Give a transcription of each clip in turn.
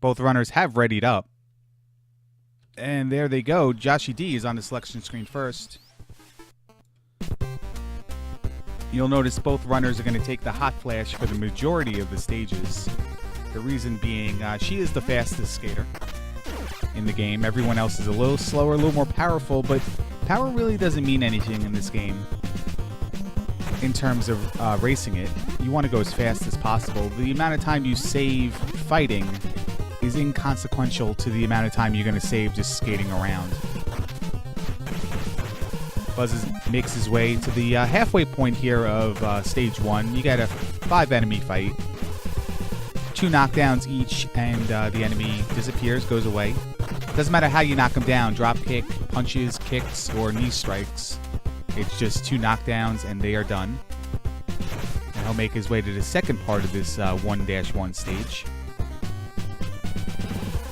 Both runners have readied up. And there they go. Joshy D is on the selection screen first. You'll notice both runners are going to take the hot flash for the majority of the stages. The reason being, she is the fastest skater in the game. Everyone else is a little slower, a little more powerful, but power really doesn't mean anything in this game in terms of racing it. You want to go as fast as possible. The amount of time you save fighting is inconsequential to the amount of time you're going to save just skating around. Buzz makes his way to the halfway point here of stage 1. You got a 5-enemy fight. 2 knockdowns each, and the enemy disappears, goes away. Doesn't matter how you knock him down, drop kick, punches, kicks, or knee strikes. It's just 2 knockdowns, and they are done. And he'll make his way to the second part of this 1-1 stage.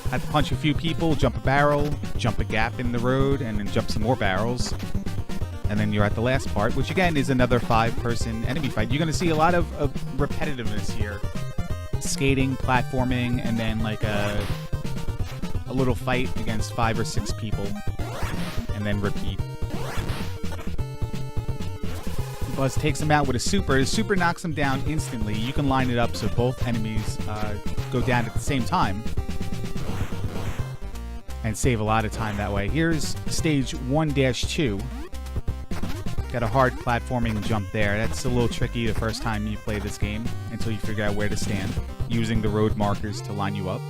Have to punch a few people, jump a barrel, jump a gap in the road, and then jump some more barrels. And then you're at the last part, which again is another 5-person enemy fight. You're going to see a lot of repetitiveness here. Skating, platforming, and then like a little fight against 5 or 6 people. And then repeat. Buzz takes him out with a super. His super knocks him down instantly. You can line it up so both enemies go down at the same time. And save a lot of time that way. Here's stage 1-2. Got a hard platforming jump there. That's a little tricky the first time you play this game until you figure out where to stand, using the road markers to line you up.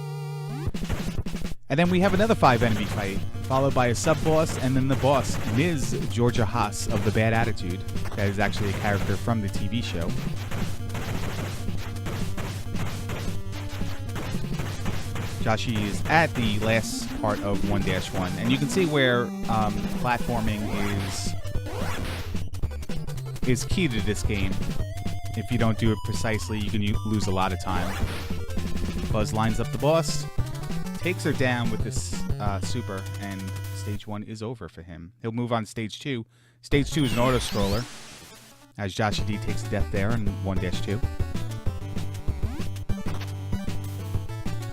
And then we have another 5-enemy fight, followed by a sub-boss, and then the boss, Ms. Georgia Haas of The Bad Attitude. That is actually a character from the TV show. Joshy is at the last part of 1-1, and you can see where platforming is key to this game. If you don't do it precisely, you can lose a lot of time. Buzz lines up the boss, takes her down with this super, and stage 1 is over for him. He'll move on to stage 2. Stage 2 is an auto-scroller, as Joshy D takes death there in 1-2.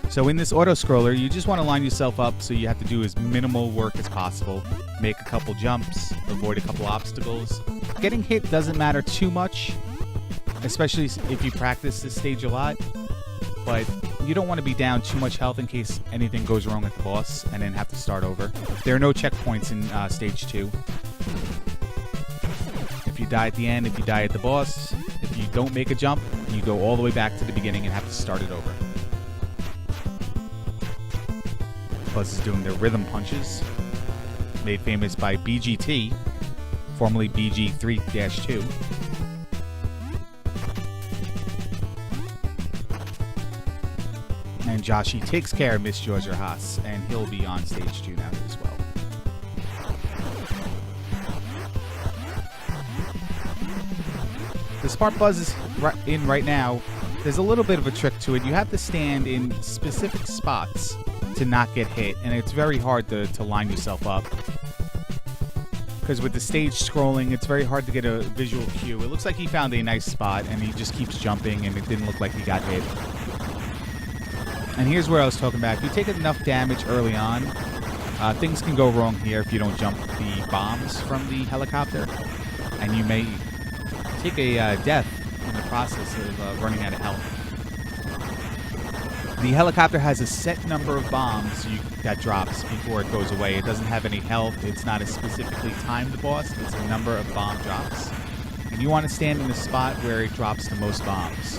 So in this auto-scroller, you just want to line yourself up so you have to do as minimal work as possible. Make a couple jumps, avoid a couple obstacles. Getting hit doesn't matter too much, especially if you practice this stage a lot. But you don't want to be down too much health in case anything goes wrong with the boss and then have to start over. There are no checkpoints in stage 2. If you die at the end, if you die at the boss, if you don't make a jump, you go all the way back to the beginning and have to start it over. Buzz is doing their rhythm punches, made famous by BGT, formerly BG3-2. And Joshy takes care of Miss Georgia Haas, and he'll be on stage 2 now as well. The part Buzz is in right now, there's a little bit of a trick to it. You have to stand in specific spots to not get hit, and it's very hard to line yourself up. Because with the stage scrolling, it's very hard to get a visual cue. It looks like he found a nice spot, and he just keeps jumping, and it didn't look like he got hit. And here's where I was talking about. If you take enough damage early on, things can go wrong here if you don't jump the bombs from the helicopter, and you may take a death in the process of running out of health. The helicopter has a set number of bombs that drops before it goes away. It doesn't have any health. It's not a specifically timed boss. It's a number of bomb drops. And you want to stand in a spot where it drops the most bombs.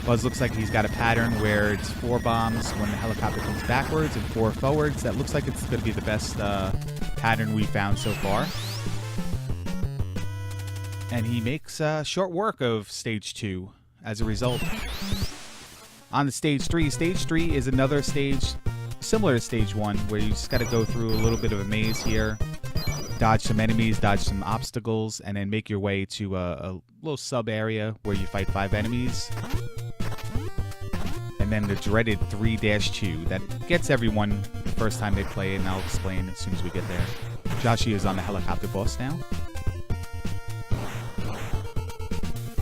Buzz looks like he's got a pattern where it's 4 bombs when the helicopter comes backwards and 4 forwards. That looks like it's going to be the best pattern we found so far. And he makes short work of stage 2 as a result. On to stage 3. Stage 3 is another stage similar to stage 1, where you just got to go through a little bit of a maze here, dodge some enemies, dodge some obstacles, and then make your way to a little sub area where you fight 5 enemies. And then the dreaded 3-2 that gets everyone the first time they play it, and I'll explain as soon as we get there. Joshy is on the helicopter boss now.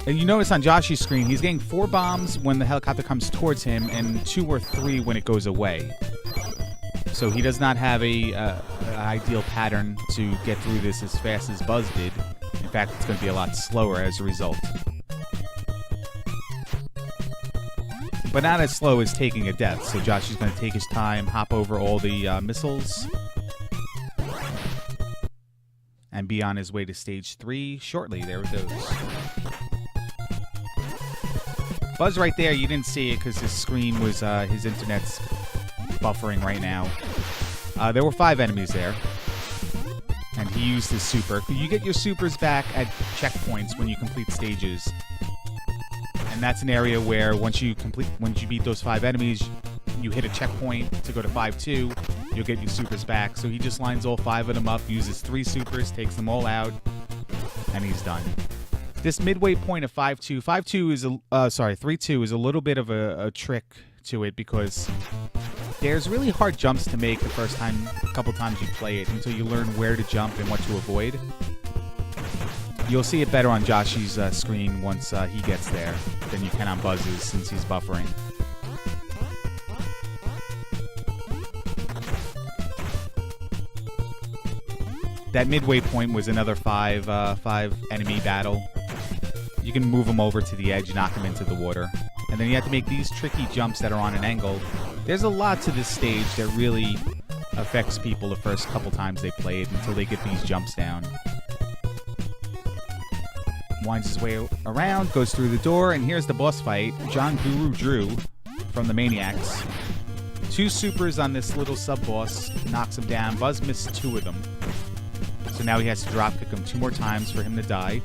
And you notice on Joshy's screen, he's getting 4 bombs when the helicopter comes towards him and 2 or 3 when it goes away. So he does not have a ideal pattern to get through this as fast as Buzz did. In fact, it's going to be a lot slower as a result. But not as slow as taking a death. So Joshy's going to take his time, hop over all the missiles, and be on his way to stage 3 shortly. There it goes. Buzz right there, you didn't see it because his screen was, his internet's buffering right now. There were 5 enemies there. And he used his super. You get your supers back at checkpoints when you complete stages. And that's an area where once you beat those 5 enemies, you hit a checkpoint to go to 5-2, you'll get your supers back. So he just lines all 5 of them up, uses 3 supers, takes them all out, and he's done. This midway point of 5-2, 5-2 is 3-2 is a little bit of a trick to it because there's really hard jumps to make the first couple times you play it until you learn where to jump and what to avoid. You'll see it better on Joshy's screen once he gets there than you can on Buzz's since he's buffering. That midway point was another 5 enemy battle. You can move them over to the edge, knock them into the water. And then you have to make these tricky jumps that are on an angle. There's a lot to this stage that really affects people the first couple times they play it until they get these jumps down. Winds his way around, goes through the door, and here's the boss fight. John Guru Drew from the Maniacs. 2 supers on this little sub-boss, knocks him down. Buzz missed 2 of them. So now he has to drop kick him 2 more times for him to die.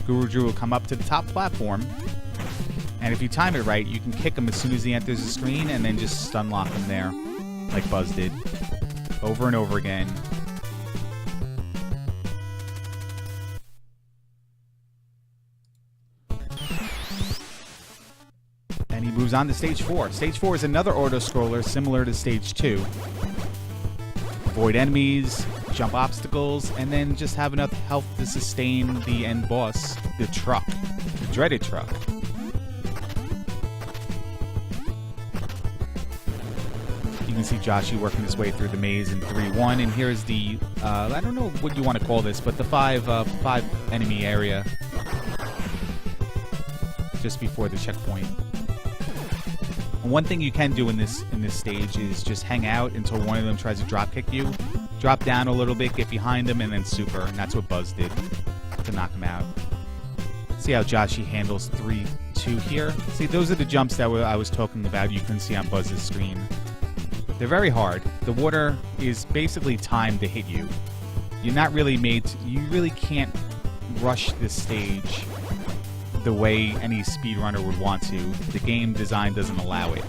Guru Drew will come up to the top platform, and if you time it right, you can kick him as soon as he enters the screen and then just stun lock him there, like Buzz did. Over and over again. And he moves on to stage 4. Stage 4 is another auto-scroller similar to stage 2. Avoid enemies, jump obstacles, and then just have enough health to sustain the end boss, the truck, the dreaded truck. You can see Joshy working his way through the maze in 3-1, and here's the, I don't know what you want to call this, but the 5 enemy area just before the checkpoint. And one thing you can do in this stage is just hang out until one of them tries to drop kick you. Drop down a little bit, get behind him, and then super. And that's what Buzz did to knock him out. See how Joshy handles 3-2 here? See, those are the jumps that I was talking about you couldn't see on Buzz's screen. They're very hard. The water is basically timed to hit you. You're not really made to, you really can't rush this stage the way any speedrunner would want to. The game design doesn't allow it.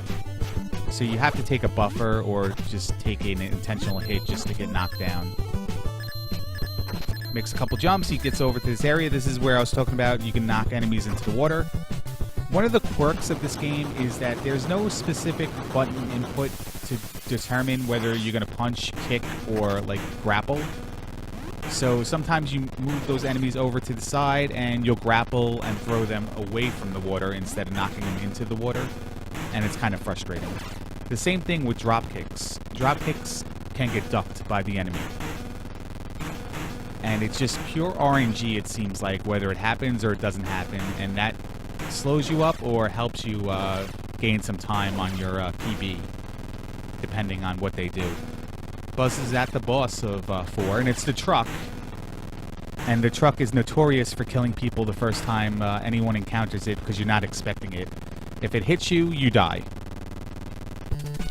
So you have to take a buffer or just take an intentional hit just to get knocked down. Makes a couple jumps, he gets over to this area. This is where I was talking about you can knock enemies into the water. One of the quirks of this game is that there's no specific button input to determine whether you're going to punch, kick, or like grapple. So sometimes you move those enemies over to the side and you'll grapple and throw them away from the water instead of knocking them into the water. And it's kind of frustrating. The same thing with drop kicks. Drop kicks can get ducked by the enemy. And it's just pure RNG, it seems like, whether it happens or it doesn't happen. And that slows you up or helps you gain some time on your PB, depending on what they do. Buzz is at the boss of 4, and it's the truck. And the truck is notorious for killing people the first time anyone encounters it because you're not expecting it. If it hits you, you die.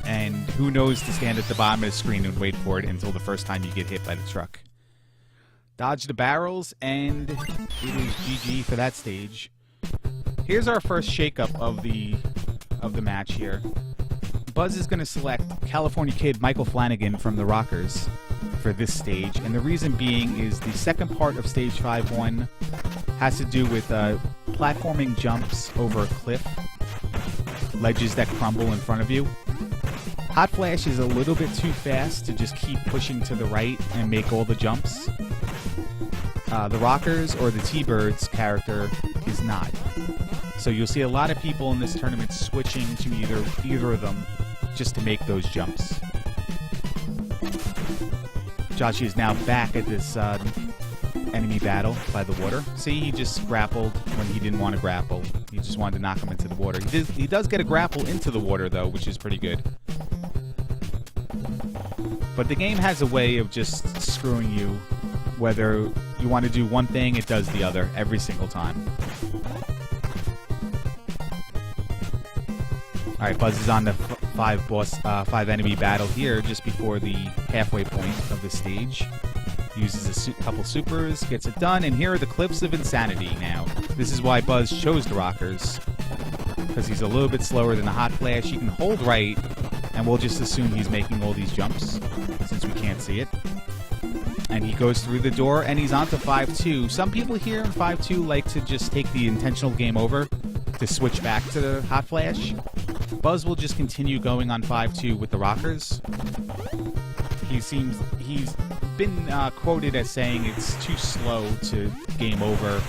And who knows to stand at the bottom of the screen and wait for it until the first time you get hit by the truck. Dodge the barrels, and it is GG for that stage. Here's our first shakeup of the match here. Buzz is going to select California Kid Michael Flanagan from the Rockers for this stage, and the reason being is the second part of stage 5-1 has to do with platforming jumps over a cliff, ledges that crumble in front of you. Hot Flash is a little bit too fast to just keep pushing to the right and make all the jumps. The Rockers or the T-Birds character is not. So you'll see a lot of people in this tournament switching to either of them just to make those jumps. Joshy is now back at this enemy battle by the water. See, he just grappled when he didn't want to grapple. He just wanted to knock him into the water. He does get a grapple into the water, though, which is pretty good. But the game has a way of just screwing you. Whether you want to do one thing, it does the other every single time. Alright, Buzz is on the five enemy battle here just before the halfway point of the stage. Uses a couple supers, gets it done, and here are the cliffs of insanity now. This is why Buzz chose the rockers, because he's a little bit slower than the hot flash. He can hold right, and we'll just assume he's making all these jumps, since we can't see it. And he goes through the door, and he's on to 5-2. Some people here in 5-2 like to just take the intentional game over to switch back to the hot flash. Buzz will just continue going on 5-2 with the rockers. He's been quoted as saying it's too slow to game over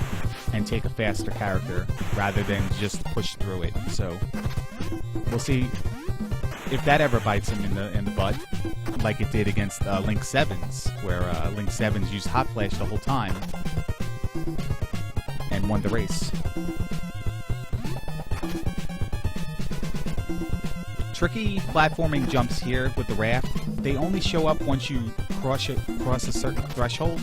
and take a faster character rather than just push through it. So we'll see if that ever bites him in the butt, like it did against Link 7s, where Link 7s used hot flash the whole time and won the race. Tricky platforming jumps here with the raft. They only show up once you cross a certain threshold,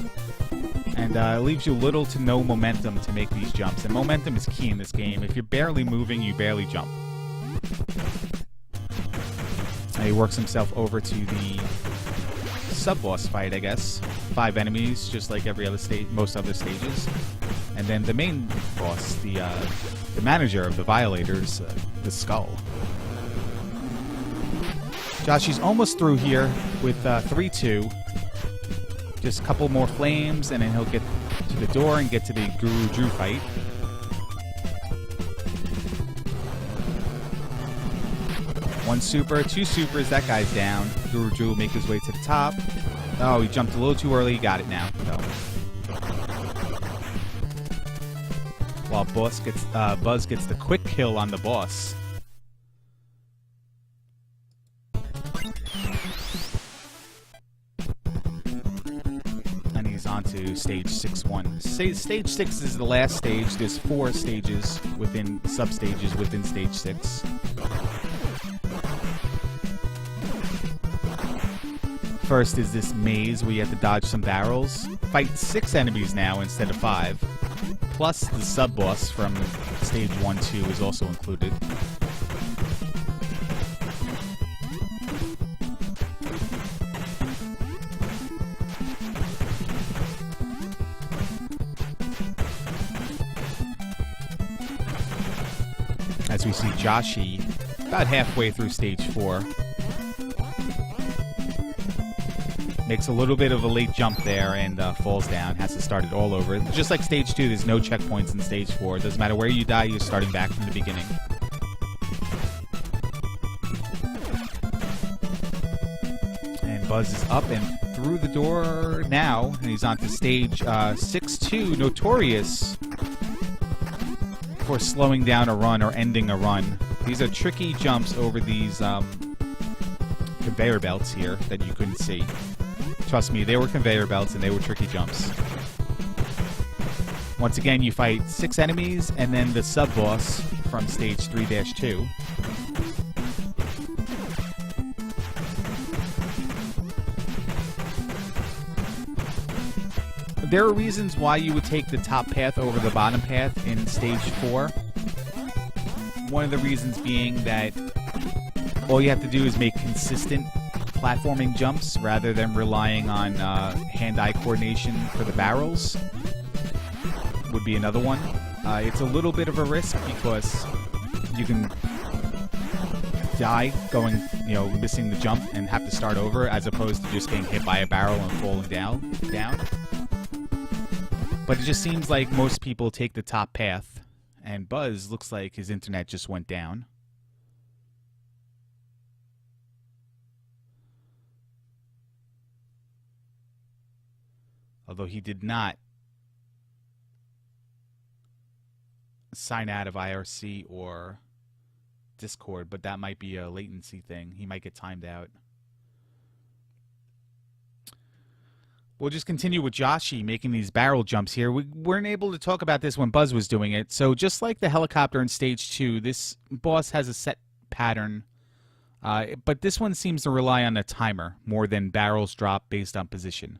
and it leaves you little to no momentum to make these jumps. And momentum is key in this game. If you're barely moving, you barely jump. And he works himself over to the sub-boss fight, I guess. 5 enemies, just like every other stage, most other stages. And then the main boss, the manager of the Violators, the Skull. Joshy's almost through here with 3-2. Just a couple more flames, and then he'll get to the door and get to the Guru Drew fight. One super, 2 supers, that guy's down. Guru Drew will make his way to the top. Oh, he jumped a little too early, he got it now. No. While Buzz gets the quick kill on the boss. Onto stage 6-1. Stage 6 is the last stage. There's 4 stages within sub-stages within stage 6. First is this maze where you have to dodge some barrels. Fight 6 enemies now instead of 5. Plus the sub-boss from stage 1-2 is also included. As we see Joshy about halfway through stage 4. Makes a little bit of a late jump there and falls down. Has to start it all over. Just like stage 2, there's no checkpoints in stage 4. It doesn't matter where you die, you're starting back from the beginning. And Buzz is up and through the door now. And he's on to stage 6-2, notorious for slowing down a run or ending a run. These are tricky jumps over these conveyor belts here that you couldn't see. Trust me, they were conveyor belts and they were tricky jumps. Once again, you fight 6 enemies and then the sub-boss from stage 3-2. There are reasons why you would take the top path over the bottom path in stage 4. One of the reasons being that all you have to do is make consistent platforming jumps rather than relying on hand-eye coordination for the barrels. Would be another one. It's a little bit of a risk because you can die going, missing the jump and have to start over as opposed to just getting hit by a barrel and falling down. But it just seems like most people take the top path, and Buzz looks like his internet just went down. Although he did not sign out of IRC or Discord, but that might be a latency thing. He might get timed out. We'll just continue with Joshy making these barrel jumps here. We weren't able to talk about this when Buzz was doing it. So just like the helicopter in Stage 2, this boss has a set pattern. But this one seems to rely on a timer more than barrels drop based on position.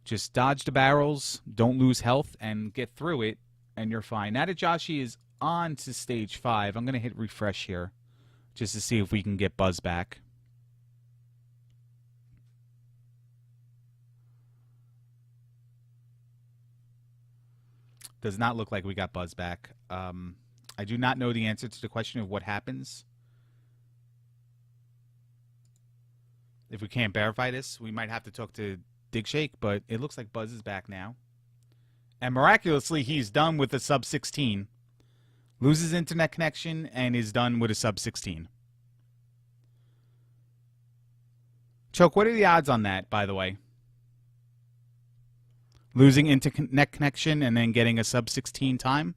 Just dodge the barrels, don't lose health, and get through it, and you're fine. Now that Joshy is on to Stage 5, I'm going to hit refresh here just to see if we can get Buzz back. Does not look like we got Buzz back. I do not know the answer to the question of what happens if we can't verify this. We might have to talk to Digshake, but it looks like Buzz is back now. And miraculously, he's done with a sub-16. Loses internet connection and is done with a sub-16. Choke, what are the odds on that, by the way? Losing internet connection and then getting a sub-16 time?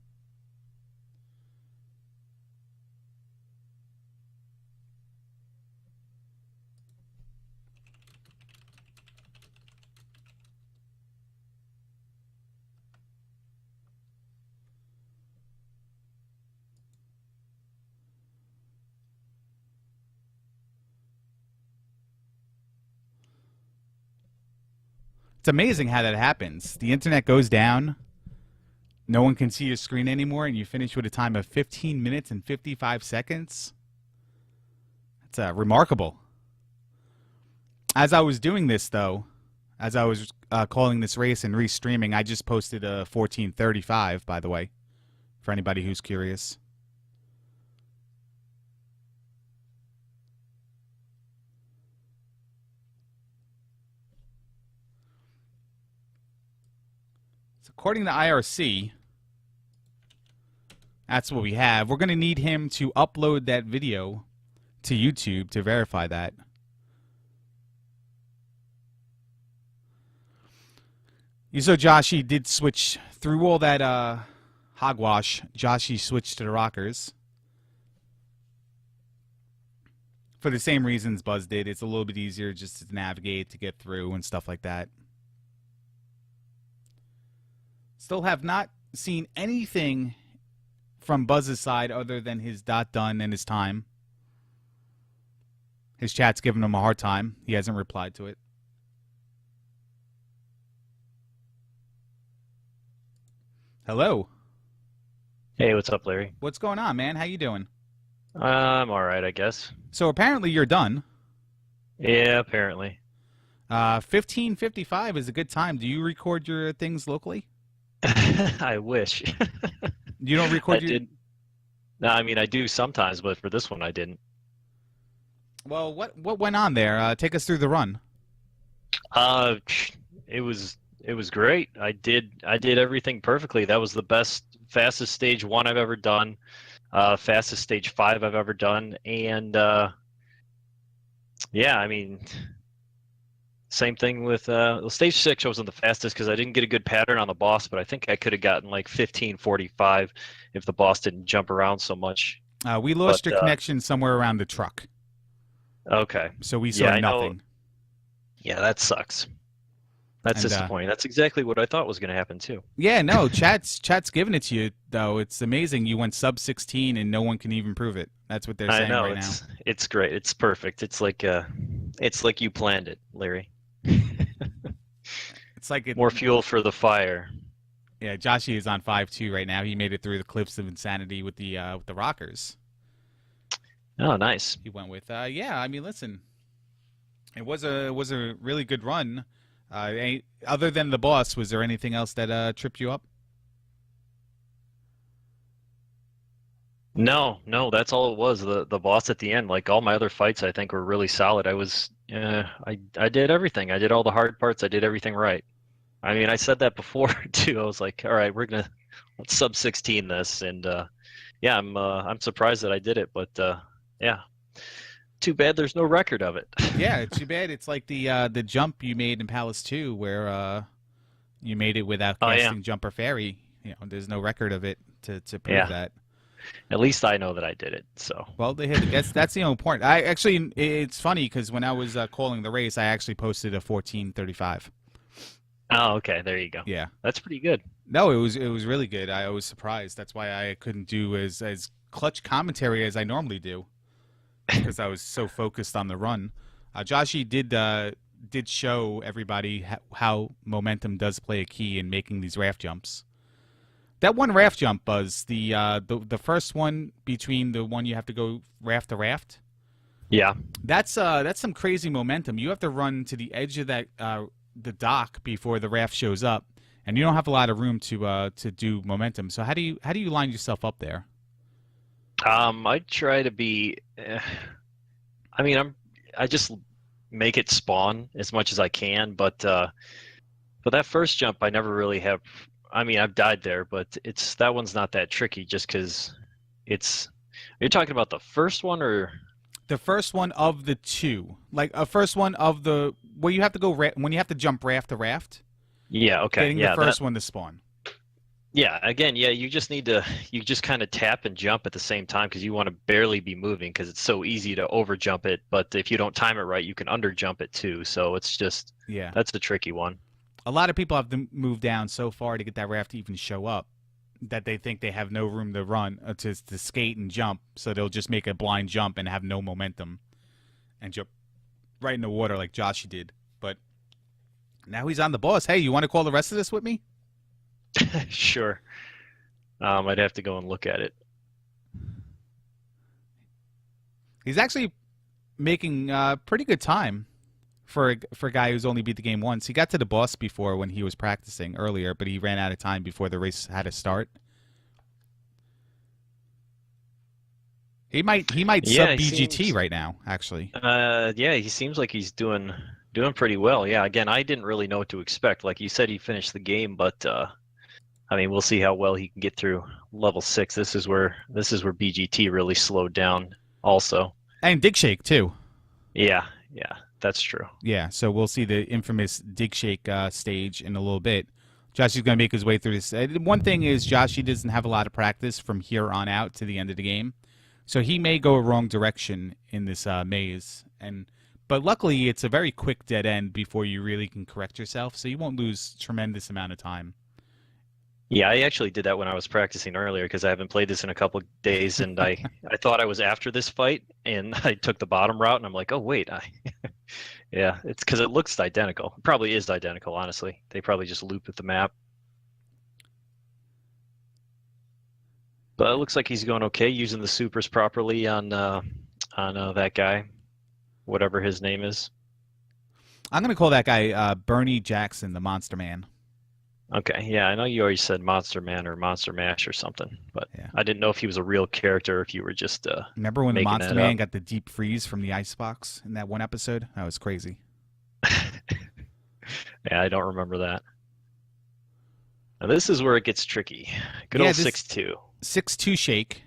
It's amazing how that happens. The internet goes down, no one can see your screen anymore, and you finish with a time of 15 minutes and 55 seconds. That's remarkable. As I was doing this, though, as I was calling this race and restreaming, I just posted a 14:35, by the way, for anybody who's curious. According to IRC, that's what we have. We're going to need him to upload that video to YouTube to verify that. You saw Joshy did switch through all that hogwash. Joshy switched to the rockers. For the same reasons Buzz did. It's a little bit easier just to navigate, to get through and stuff like that. Still have not seen anything from Buzz's side other than his dot done and his time. His chat's giving him a hard time. He hasn't replied to it. Hello. Hey, what's up, Larry? What's going on, man? How you doing? I'm all right, I guess. So apparently you're done. Yeah, apparently. 15:55 is a good time. Do you record your things locally? I wish. You don't record your... No, I mean, I do sometimes, but for this one, I didn't. Well, what went on there? Take us through the run. It was great. I did everything perfectly. That was the fastest stage 1 I've ever done, fastest stage 5 I've ever done, and yeah, I mean, same thing with stage 6. I wasn't the fastest because I didn't get a good pattern on the boss, but I think I could have gotten like 15:45 if the boss didn't jump around so much. We lost your connection somewhere around the truck. Okay. So we saw nothing. Yeah, that sucks. That's disappointing. That's exactly what I thought was going to happen too. Yeah, no, chat's giving it to you though. It's amazing. You went sub-16 and no one can even prove it. That's what they're saying right now. It's great. It's perfect. It's like you planned it, Larry. It's like more fuel for the fire. Yeah, Joshy is on 5-2 right now. He made it through the cliffs of insanity with the rockers. Oh, nice. He went with yeah. I mean, listen, it was a really good run. Other than the boss, was there anything else that tripped you up? No, that's all it was. The boss at the end. Like all my other fights, I think were really solid. I did everything. I did all the hard parts. I did everything right. I mean, I said that before too. I was like, all right, let's sub-16 this, and yeah, I'm surprised that I did it, but yeah, too bad there's no record of it. Yeah, too bad. It's like the jump you made in Palace 2, where you made it without casting Jumper Fairy. You know, there's no record of it. to prove Yeah. that. At least I know that I did it. So. Well, they hit. That's the only point. It's funny because when I was calling the race, I actually posted a 14:35. Oh, okay. There you go. Yeah. That's pretty good. No, it was really good. I was surprised. That's why I couldn't do as clutch commentary as I normally do, because I was so focused on the run. Joshy did show everybody how momentum does play a key in making these raft jumps. That one raft jump, Buzz, the first one between the one you have to go raft to raft. Yeah. That's some crazy momentum. You have to run to the edge of that the dock before the raft shows up, and you don't have a lot of room to do momentum. So how do you line yourself up there? I try to be. I mean, I just make it spawn as much as I can, but that first jump, I never really have. I mean, I've died there, but that one's not that tricky, just because it's. You're talking about the first one, or the first one of the two, like a first one of the where you have to go when you have to jump raft to raft. Yeah. Okay. Getting yeah. The first one to spawn. Yeah. Again, yeah. You just need to. You just kind of tap and jump at the same time because you want to barely be moving because it's so easy to over jump it. But if you don't time it right, you can under jump it too. So it's just. Yeah. That's the tricky one. A lot of people have to move down so far to get that raft to even show up that they think they have no room to run to skate and jump, so they'll just make a blind jump and have no momentum and jump right in the water like Joshy did. But now he's on the boss. Hey, you want to call the rest of this with me? Sure. I'd have to go and look at it. He's actually making pretty good time for a guy who's only beat the game once. He got to the boss before when he was practicing earlier, but he ran out of time before the race had to start. He might sub BGT right now, actually. Yeah, he seems like he's doing pretty well. Yeah, again, I didn't really know what to expect. Like you said, he finished the game, but I mean, we'll see how well he can get through level 6. This is where BGT really slowed down, also. And Dig Shake too. Yeah, that's true. Yeah, so we'll see the infamous Dig Shake stage in a little bit. Joshy's going to make his way through this. One thing is Joshy doesn't have a lot of practice from here on out to the end of the game. So he may go a wrong direction in this maze. But luckily, it's a very quick dead end before you really can correct yourself, so you won't lose tremendous amount of time. Yeah, I actually did that when I was practicing earlier because I haven't played this in a couple of days, and I thought I was after this fight, and I took the bottom route, and I'm like, oh, wait. Yeah, it's because it looks identical. It probably is identical, honestly. They probably just looped at the map. But it looks like he's going okay, using the supers properly on that guy, whatever his name is. I'm going to call that guy Bernie Jackson, the Monster Man. Okay, yeah, I know you already said Monster Man or Monster Mash or something, but yeah. I didn't know if he was a real character or if you were just remember when the Monster Man up. got the deep freeze from the icebox in that one episode? That was crazy. Yeah, I don't remember that. Now this is where it gets tricky. Good old 6-2. 6-2 shake.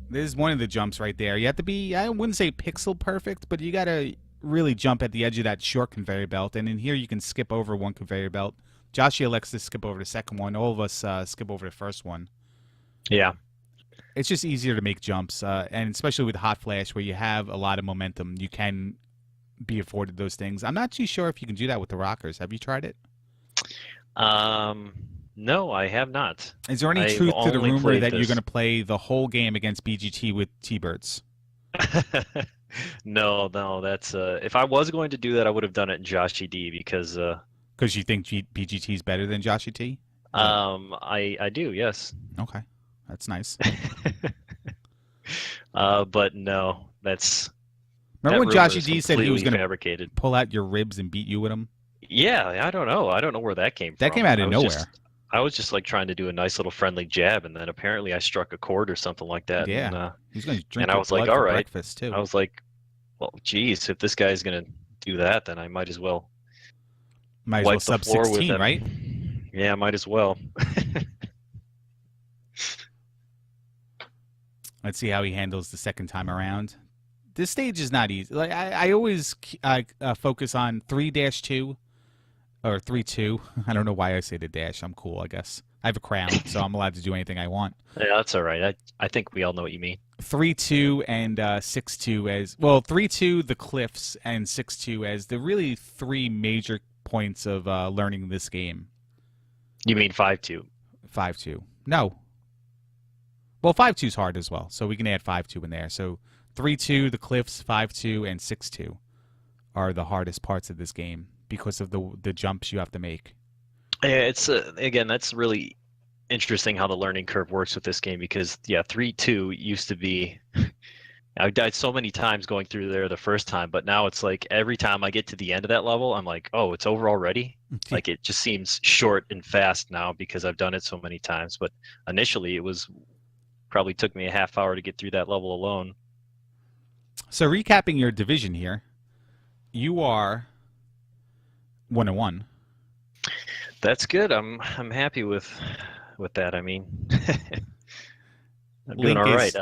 This is one of the jumps right there. You have to be, I wouldn't say pixel perfect, but you got to really jump at the edge of that short conveyor belt. And in here you can skip over one conveyor belt. Joshy elects to skip over the second one. All of us skip over the first one. Yeah. It's just easier to make jumps. And especially with Hot Flash where you have a lot of momentum, you can be afforded those things. I'm not too sure if you can do that with the rockers. Have you tried it? No, I have not. Is there any truth to the rumor that you're going to play the whole game against BGT with T-Birds? No, that's if I was going to do that, I would have done it in Joshy D because you think BGT is better than Joshy T? I do, yes. Okay, that's nice. But no, that's. Remember when Joshy D said he was going to pull out your ribs and beat you with them? Yeah, I don't know. I don't know where that came from. That came out of nowhere. I was just like trying to do a nice little friendly jab, and then apparently I struck a chord or something like that. Yeah, he's going to drink. And I was like, all right. Breakfast too. I was like, well, geez, if this guy's going to do that, then I might as well. Might as well sub 16, right? Yeah, might as well. Let's see how he handles the second time around. This stage is not easy. Like I always focus on 3-2 or 3-2. I don't know why I say the dash. I'm cool, I guess. I have a crown, so I'm allowed to do anything I want. Yeah, that's all right. I think we all know what you mean. 3-2 and 6-2 as well. 3-2 the cliffs and 6-2 as the really three major points of learning this game. You mean 5-2? 5-2. No. Well, 5-2 is hard as well, so we can add 5-2 in there. So 3-2 the cliffs, 5-2 and 6-2 are the hardest parts of this game because of the jumps you have to make. Yeah, it's again, that's really interesting how the learning curve works with this game because 3-2 used to be. I died so many times going through there the first time, but now it's like every time I get to the end of that level, I'm like, oh, it's over already. Like it just seems short and fast now because I've done it so many times. But initially, it was probably took me a half hour to get through that level alone. So recapping your division here, you are 1-1. That's good. I'm happy with that. I mean, I'm doing all right.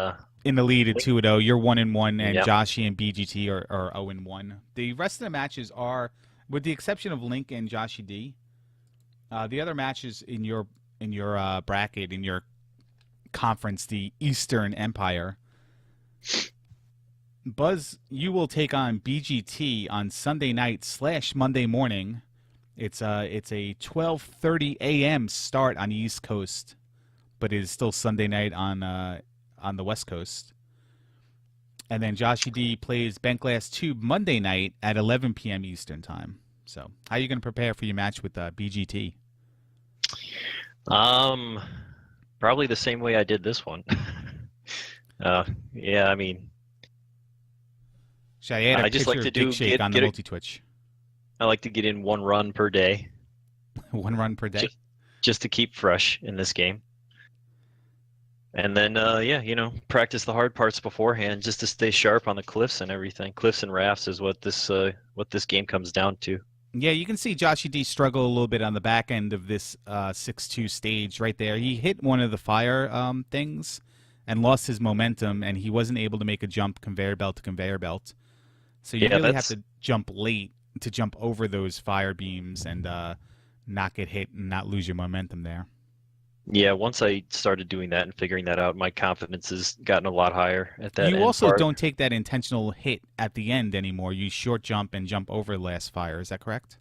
In the lead at 2-0. You're 1-1, and Yep. Joshy and BGT are 0-1. The rest of the matches are, with the exception of Link and Joshy D, the other matches in your bracket, in your conference, the Eastern Empire. Buzz, you will take on BGT on Sunday night / Monday morning. It's a 12:30 a.m. start on the East Coast, but it is still Sunday night on the West Coast. And then Joshy D plays Bent Glass Tube Monday night at 11 p.m. Eastern time. So, how are you going to prepare for your match with BGT? Probably the same way I did this one. Yeah, I mean, Should I add a I just picture like to of Dick do Shake on the multi-Twitch? I like to get in one run per day. One run per day? Just to keep fresh in this game. And then, practice the hard parts beforehand just to stay sharp on the cliffs and everything. Cliffs and rafts is what this game comes down to. Yeah, you can see Joshy D struggle a little bit on the back end of this 6-2 stage right there. He hit one of the fire things and lost his momentum, and he wasn't able to make a jump conveyor belt to conveyor belt. So you really have to jump late to jump over those fire beams and not get hit and not lose your momentum there. Yeah, once I started doing that and figuring that out, my confidence has gotten a lot higher at that. You also don't take that intentional hit at the end anymore. You short jump and jump over the last fire. Is that correct?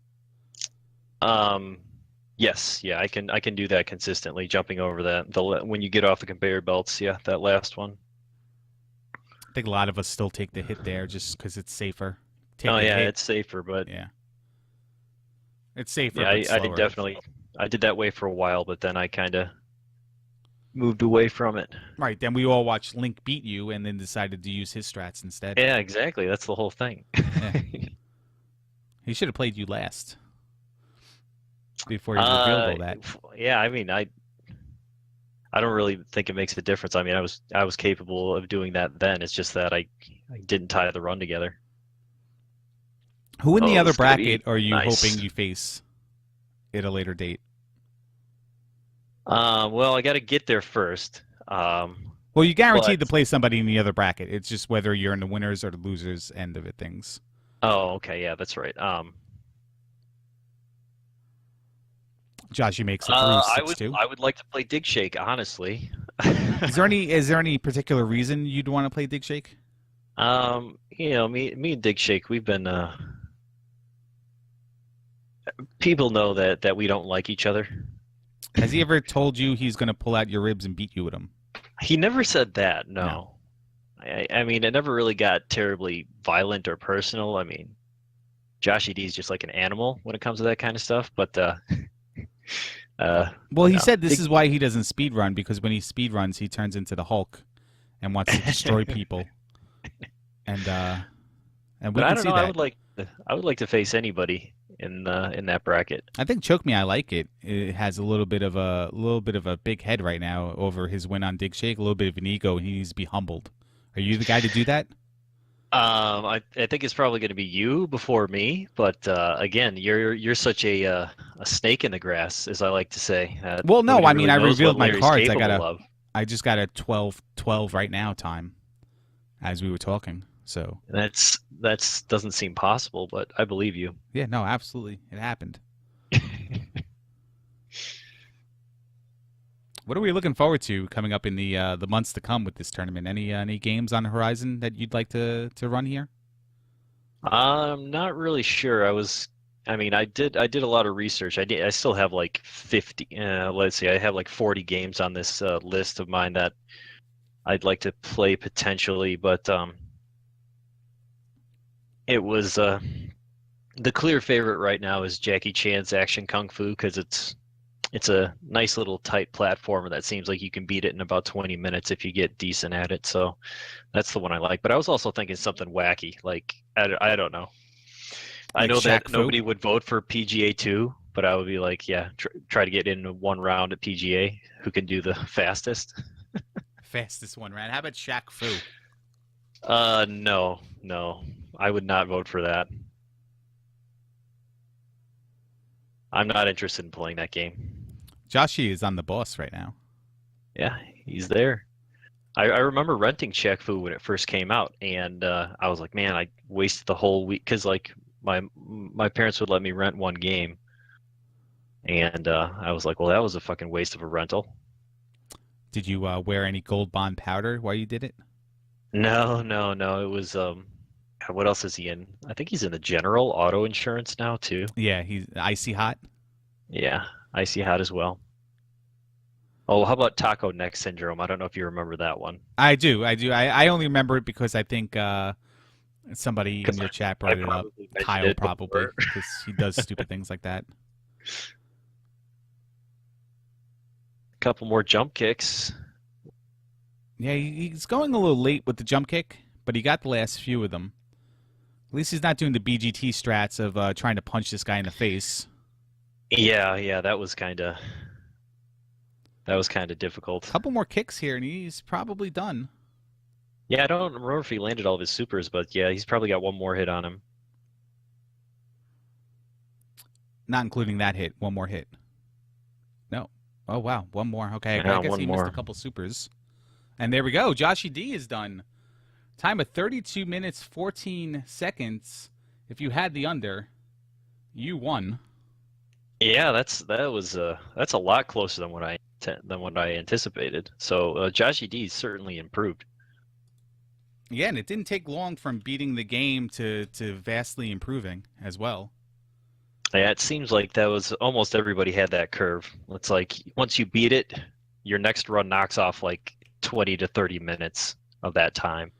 Yes, yeah, I can do that consistently, jumping over that. When you get off the conveyor belts, yeah, that last one. I think a lot of us still take the hit there just because it's safer. It's safer, but yeah, it's safer. Yeah, but I did definitely. I did that way for a while, but then I kind of moved away from it. Right. Then we all watched Link beat you, and then decided to use his strats instead. Yeah, exactly. That's the whole thing. Yeah. He should have played you last before he revealed all that. Yeah, I mean, I don't really think it makes a difference. I mean, I was capable of doing that then. It's just that I didn't tie the run together. Who in the other bracket are you nice. hoping you face at a later date? Well, I got to get there first. Well, you guaranteed to play somebody in the other bracket. It's just whether you're in the winners or the losers end of it things. Oh, okay, yeah, that's right. Joshy makes it through 6-2. I would like to play Dig Shake, honestly. Is there any particular reason you'd want to play Dig Shake? Me and Dig Shake, we've been people know that we don't like each other. Has he ever told you he's going to pull out your ribs and beat you with them? He never said that, no. I mean, it never really got terribly violent or personal. I mean, Joshy D is just like an animal when it comes to that kind of stuff, but well, he said this is why he doesn't speedrun, because when he speedruns, he turns into the Hulk and wants to destroy people. And we can see that. I would like to face anybody in that bracket. I think Choke Me, I like it. It has a little bit of a big head right now over his win on Dig Shake, a little bit of an ego, and he needs to be humbled. Are you the guy to do that? I think it's probably going to be you before me, but again, you're such a snake in the grass, as I like to say. Well, no, I mean, I knows revealed what my Larry's cards. capable I just got a 12 right now time, as we were talking. So that's doesn't seem possible, but I believe you. Yeah, no, absolutely, it happened. What are we looking forward to coming up in the months to come with this tournament? Any games on the horizon that you'd like to run here? I'm not really sure. I mean, I did a lot of research. I still have like 50. Let's see, I have like 40 games on this list of mine that I'd like to play potentially, but it was the clear favorite right now is Jackie Chan's Action Kung Fu because it's a nice little tight platformer that seems like you can beat it in about 20 minutes if you get decent at it. So that's the one I like. But I was also thinking something wacky. Like, I don't know. I Like know Shaq that Fu? nobody would vote for PGA 2, but I would be like, yeah, try to get in one round at PGA. Who can do the fastest? Fastest one, right? How about Shaq Fu? No, no. I would not vote for that. I'm not interested in playing that game. Joshy is on the boss right now. Yeah, he's there. I remember renting Shaq Fu when it first came out, and I was like, man, I wasted the whole week because like my parents would let me rent one game, and I was like, well, that was a fucking waste of a rental. Did you wear any gold bond powder while you did it? No, no, no. It was God, what else is he in? I think he's in the general auto insurance now too. Yeah, he's icy hot. Yeah, Icy Hot as well. Oh, how about Taco Neck Syndrome? I don't know if you remember that one. I do. I only remember it because I think somebody in 'Cause your chat I brought it up. probably mentioned Kyle it probably before. because he does stupid things like that. A couple more jump kicks. Yeah, he's going a little late with the jump kick, but he got the last few of them. At least he's not doing the BGT strats of trying to punch this guy in the face. Yeah, yeah, that was kind of A difficult. couple more kicks here, and he's probably done. Yeah, I don't remember if he landed all of his supers, but yeah, he's probably got one more hit on him. Not including that hit. One more hit. No. Oh, wow. One more. Okay, I Yeah, guess one he missed a more. couple supers. And there we go. Joshy D is done. Time of 32 minutes, 14 seconds. If you had the under, you won. Yeah, that's a lot closer than what I anticipated. So Joshy D certainly improved. Yeah, and it didn't take long from beating the game to vastly improving as well. Yeah, it seems like that was almost everybody had that curve. It's like once you beat it, your next run knocks off like 20 to 30 minutes of that time.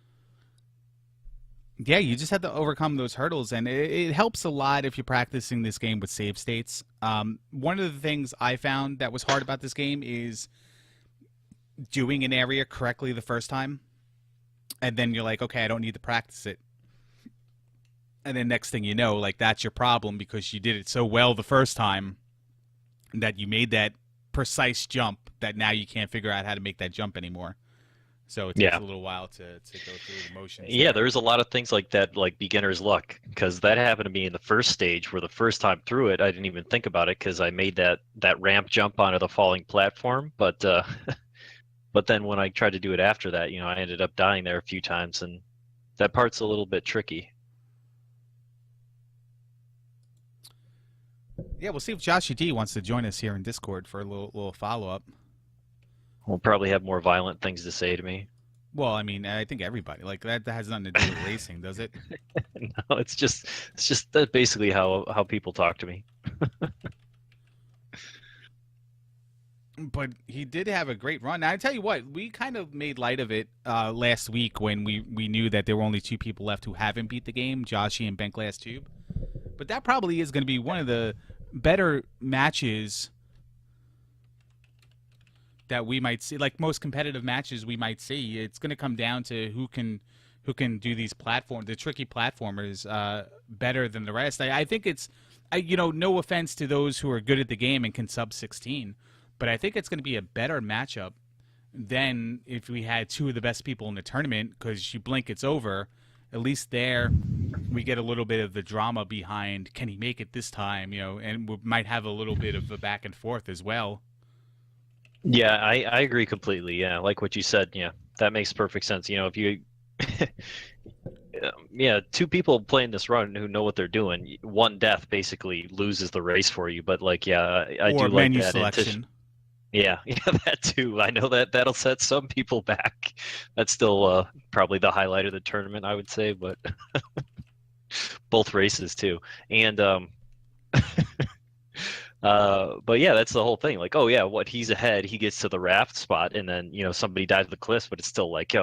Yeah, you just have to overcome those hurdles, and it helps a lot if you're practicing this game with save states. One of the things I found that was hard about this game is doing an area correctly the first time, and then you're like, okay, I don't need to practice it. And then next thing you know, like that's your problem because you did it so well the first time that you made that precise jump that now you can't figure out how to make that jump anymore. So it takes Yeah. a little while to go through the motions. Yeah, there. there's a lot of things like that, like beginner's luck, because that happened to me in the first stage where the first time through it, I didn't even think about it because I made that ramp jump onto the falling platform. But but then when I tried to do it after that, I ended up dying there a few times, and that part's a little bit tricky. Yeah, we'll see if Joshy D wants to join us here in Discord for a little follow up. We'll probably have more violent things to say to me. Well, I mean, I think everybody like that has nothing to do with racing, does it? No, it's just that basically how people talk to me. But he did have a great run. Now, I tell you what, we kind of made light of it last week when we knew that there were only two people left who haven't beat the game, Joshy and Bent Glass Tube. But that probably is going to be one of the better matches that we might see, like most competitive matches we might see. It's going to come down to who can do these the tricky platformers better than the rest. I think it's, no offense to those who are good at the game and can sub 16, but I think it's going to be a better matchup than if we had two of the best people in the tournament, because you blink, it's over. At least there, we get a little bit of the drama behind, can he make it this time, and we might have a little bit of a back and forth as well. Yeah, I agree completely. Yeah, like what you said. Yeah, that makes perfect sense. If you, yeah, two people playing this run who know what they're doing, one death basically loses the race for you. But like, yeah, I Or do like menu that. selection. Yeah, yeah, that too. I know that that'll set some people back. That's still probably the highlight of the tournament, I would say, but both races too. And but yeah, that's the whole thing. Like, oh yeah, what he's ahead, he gets to the raft spot, and then somebody dies of the cliffs, but it's still like,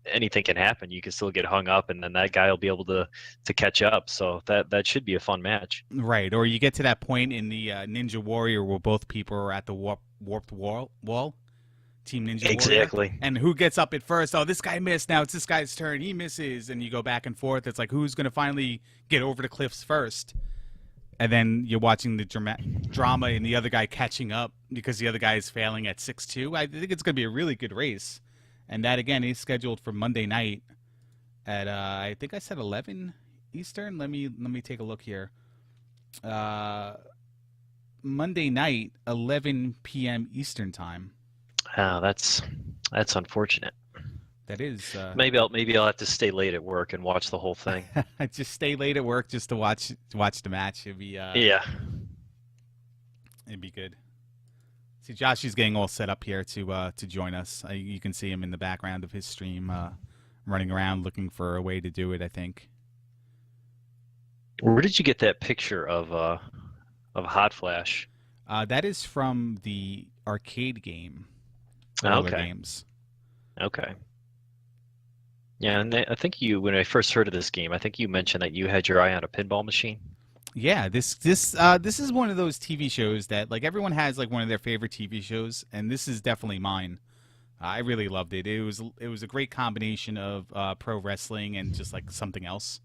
anything can happen. You can still get hung up, and then that guy will be able to catch up. So that should be a fun match. Right, or you get to that point in the Ninja Warrior where both people are at the warped wall, Team Ninja Warrior, Exactly. and who gets up at first? Oh, this guy missed. Now it's this guy's turn. He misses, and you go back and forth. It's like who's going to finally get over the cliffs first? And then you're watching the drama and the other guy catching up because the other guy is failing at 6-2. I think it's going to be a really good race, and that again is scheduled for Monday night at I think I said 11 Eastern. Let me take a look here. Monday night, 11 p.m. Eastern time. Oh, that's unfortunate. That is. Maybe I'll have to stay late at work and watch the whole thing. Just stay late at work just to watch the match. It'd be Yeah. It'd be good. See, Joshy's getting all set up here to join us. You can see him in the background of his stream, running around looking for a way to do it. I think. Where did you get that picture of Hot Flash? That is from the arcade game. Okay. Games. Okay. Yeah, and I think when I first heard of this game, I think you mentioned that you had your eye on a pinball machine. Yeah, this is one of those TV shows that like everyone has like one of their favorite TV shows, and this is definitely mine. I really loved it. It was a great combination of pro wrestling and just like something else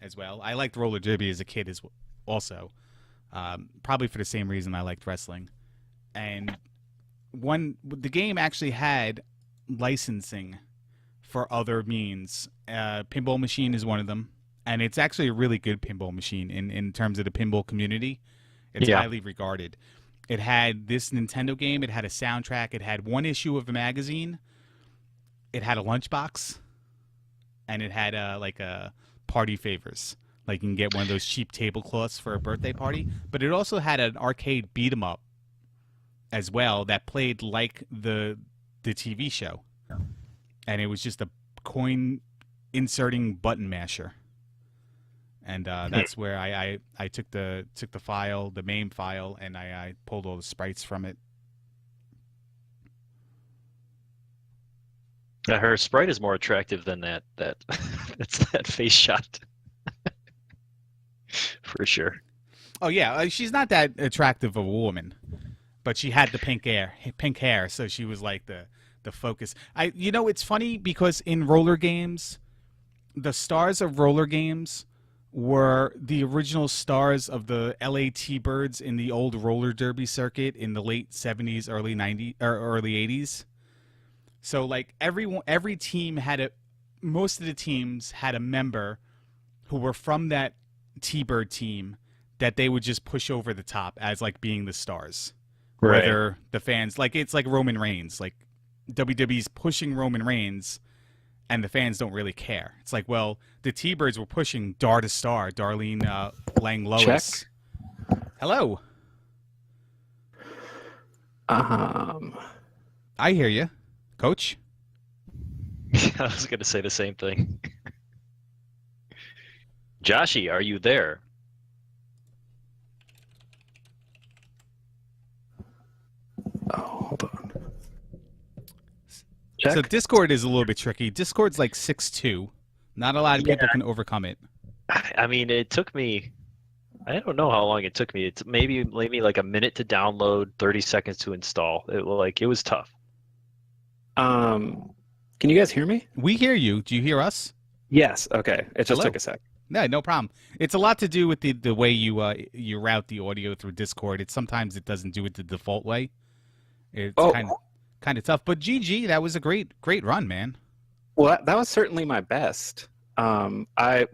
as well. I liked roller derby as a kid also, probably for the same reason I liked wrestling. And the game actually had licensing for other means. Pinball machine is one of them, and it's actually a really good pinball machine in terms of the pinball community. It's highly regarded. It had this Nintendo game. It had a soundtrack. It had one issue of a magazine. It had a lunchbox, and it had like a party favors. Like you can get one of those cheap tablecloths for a birthday party. But it also had an arcade beat 'em up as well that played like the TV show. And it was just a coin inserting button masher, and that's where I took the file, the MAME file, and I pulled all the sprites from it. Her sprite is more attractive than that it's that face shot. For sure. Oh yeah, she's not that attractive of a woman, but she had the pink hair, so she was like the focus. It's funny because in roller games, the stars of roller games were the original stars of the LA T-Birds in the old roller derby circuit in the late 70s, early 90s or early 80s. So like every team most of the teams had a member who were from that T-Bird team that they would just push over the top as like being the stars. Right. Whether the fans it's like Roman Reigns, like WWE's pushing Roman Reigns, and the fans don't really care. It's like, well, the T-Birds were pushing Dar to Star, Darlene Lang Lois. Check. Hello. I hear you, Coach. I was going to say the same thing. Joshy, are you there? Oh, hold on. Check. So Discord is a little bit tricky. Discord's like 6'2". Not a lot of people can overcome it. I mean, it took me, I don't know how long it took me. It's maybe like a minute to download, 30 seconds to install. It was tough. Can you guys hear me? We hear you. Do you hear us? Yes. Okay. It just Hello. took a sec. No problem. It's a lot to do with the way you route the audio through Discord. Sometimes it doesn't do it the default way. It's kind of tough. But GG, that was a great run, man. Well, that was certainly my best. I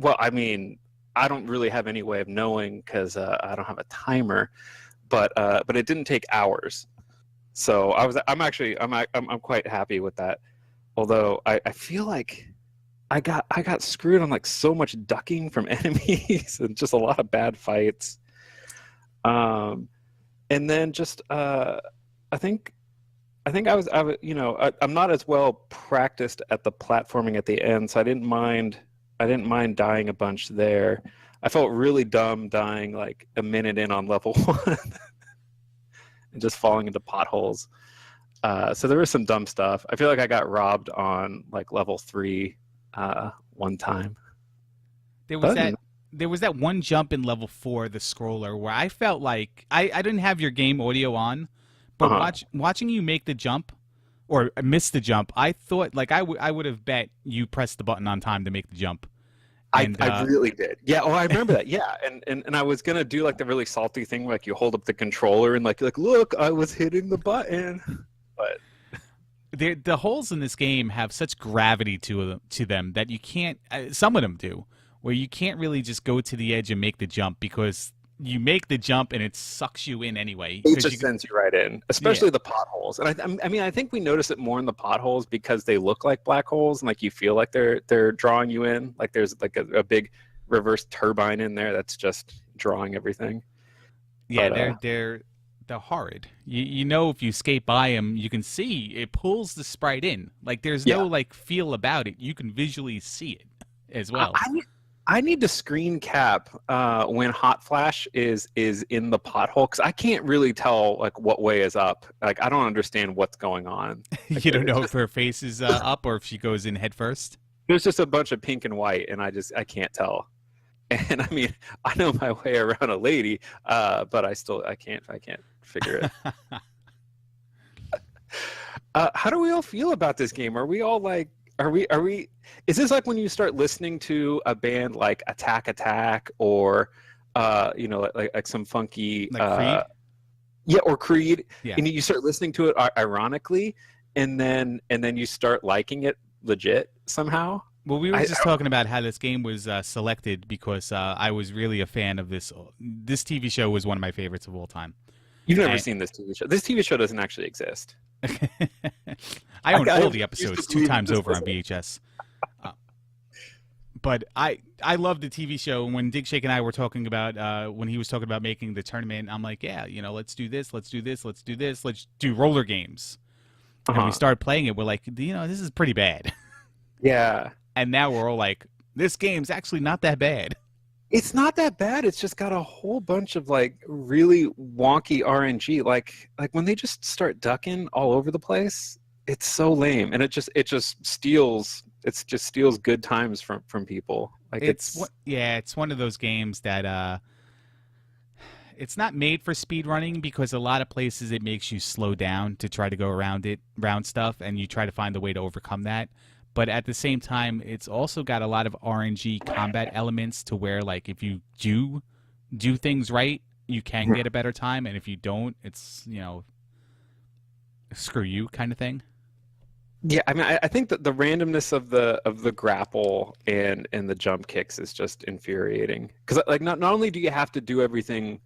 don't really have any way of knowing because I don't have a timer, but it didn't take hours. So I'm quite happy with that. Although I feel like I got screwed on like so much ducking from enemies and just a lot of bad fights. And then just I was, I'm not as well practiced at the platforming at the end, so I didn't mind dying a bunch there. I felt really dumb dying like a minute in on level one and just falling into potholes. So there was some dumb stuff. I feel like I got robbed on like level three one time. There was But that one jump in level 4, the scroller, where I felt like I didn't have your game audio on, but uh-huh. watching you make the jump or miss the jump, I thought like I would have bet you pressed the button on time to make the jump. I, And I really did. Yeah. Oh, I remember that. Yeah. And I was gonna do like the really salty thing, where, like you hold up the controller and like look, I was hitting the button. But the holes in this game have such gravity to them that you can't. Some of them do, where you can't really just go to the edge and make the jump because you make the jump and it sucks you in anyway. it 'Cause just you, sends you right in, especially the potholes. And I mean, I think we notice it more in the potholes because they look like black holes, and like you feel like they're drawing you in. Like there's like a big reverse turbine in there that's just drawing everything. yeah, But they're horrid. You know, if you skate by them, you can see it pulls the sprite in. Like there's yeah, no like feel about it. You can visually see it as I, well. I need I need to screen cap when hot flash is in the pothole, because I can't really tell like what way is up. Like I don't understand what's going on. Like, You don't it's know if just, her face is up or if she goes in head first. there's just a bunch of pink and white, and I can't tell. And I mean, I know my way around a lady, but I can't figure it. How do we all feel about this game? Are we all like, are we? Is this like when you start listening to a band like Attack Attack, or like some funky Like Creed? yeah, or Creed, Yeah. and you start listening to it ironically, and then you start liking it legit somehow? Well, we were I just don't- talking about how this game was selected because I was really a fan of this. This TV show was one of my favorites of all time. You've never And- seen this TV show. This TV show doesn't actually exist. I own I all the refuse to episodes two believe times this over on doesn't- VHS. But I love the TV show. And when Dig Shake and I were talking about when he was talking about making the tournament, I'm like, yeah, let's do this, let's do this, let's do this, let's do roller games. And we Uh-huh. started playing it. We're like, this is pretty bad. Yeah. And now we're all like, this game's actually not that bad. It's not that bad. It's just got a whole bunch of like really wonky RNG. Like when they just start ducking all over the place, it's so lame, and it just steals. It just steals good times from people. Like it's It's one of those games that it's not made for speed running because a lot of places it makes you slow down to try to go around stuff, and you try to find a way to overcome that. But at the same time, it's also got a lot of RNG combat elements to where, like, if you do things right, you can get a better time, and if you don't, it's screw you kind of thing. Yeah, I mean, I think that the randomness of the grapple and the jump kicks is just infuriating. Because like not only do you have to do everything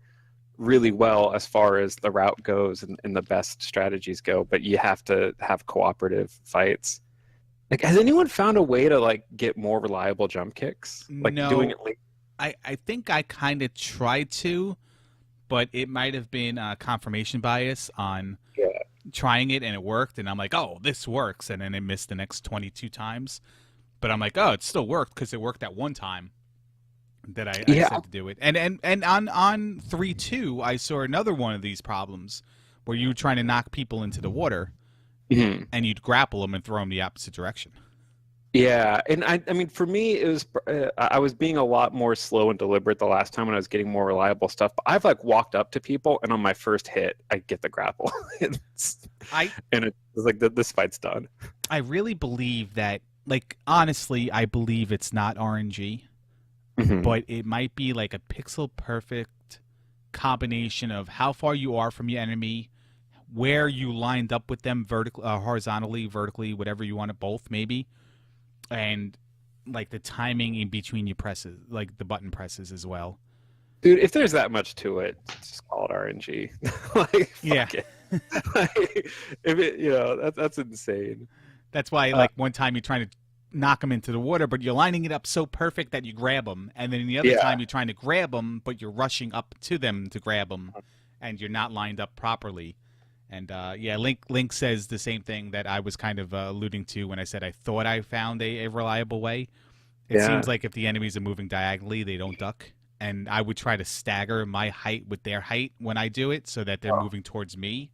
really well as far as the route goes and the best strategies go, but you have to have cooperative fights. Like, has anyone found a way to like get more reliable jump kicks? Like No. doing it late? I think I kind of tried to, but it might have been confirmation bias on Yeah. trying it, and it worked, and I'm like, oh, this works, and then it missed the next 22 times. But I'm like, oh, it still worked because it worked that one time that I said to do it. And on 3-2, I saw another one of these problems where you were trying to knock people into the water, Mhm. and you'd grapple them and throw them the opposite direction. Yeah, and I mean, for me, it was I was being a lot more slow and deliberate the last time when I was getting more reliable stuff. But I've like walked up to people, and on my first hit, I get the grapple, and it's like this fight's done. I really believe that, like, honestly, I believe it's not RNG, Mhm. but it might be like a pixel perfect combination of how far you are from your enemy, where you lined up with them horizontally, vertically, whatever you want it, both maybe, and like the timing in between your presses, like the button presses as well. Dude, if there's that much to it, just call it RNG. Like, Yeah. fuck it. Like, if it, that's insane. That's why, like, one time you're trying to knock them into the water, but you're lining it up so perfect that you grab them, and then the other Yeah. time you're trying to grab them, but you're rushing up to them to grab them, and you're not lined up properly. And yeah, Link says the same thing that I was kind of alluding to when I said I thought I found a reliable way. It Yeah. seems like if the enemies are moving diagonally, they don't duck. And I would try to stagger my height with their height when I do it so that they're moving towards me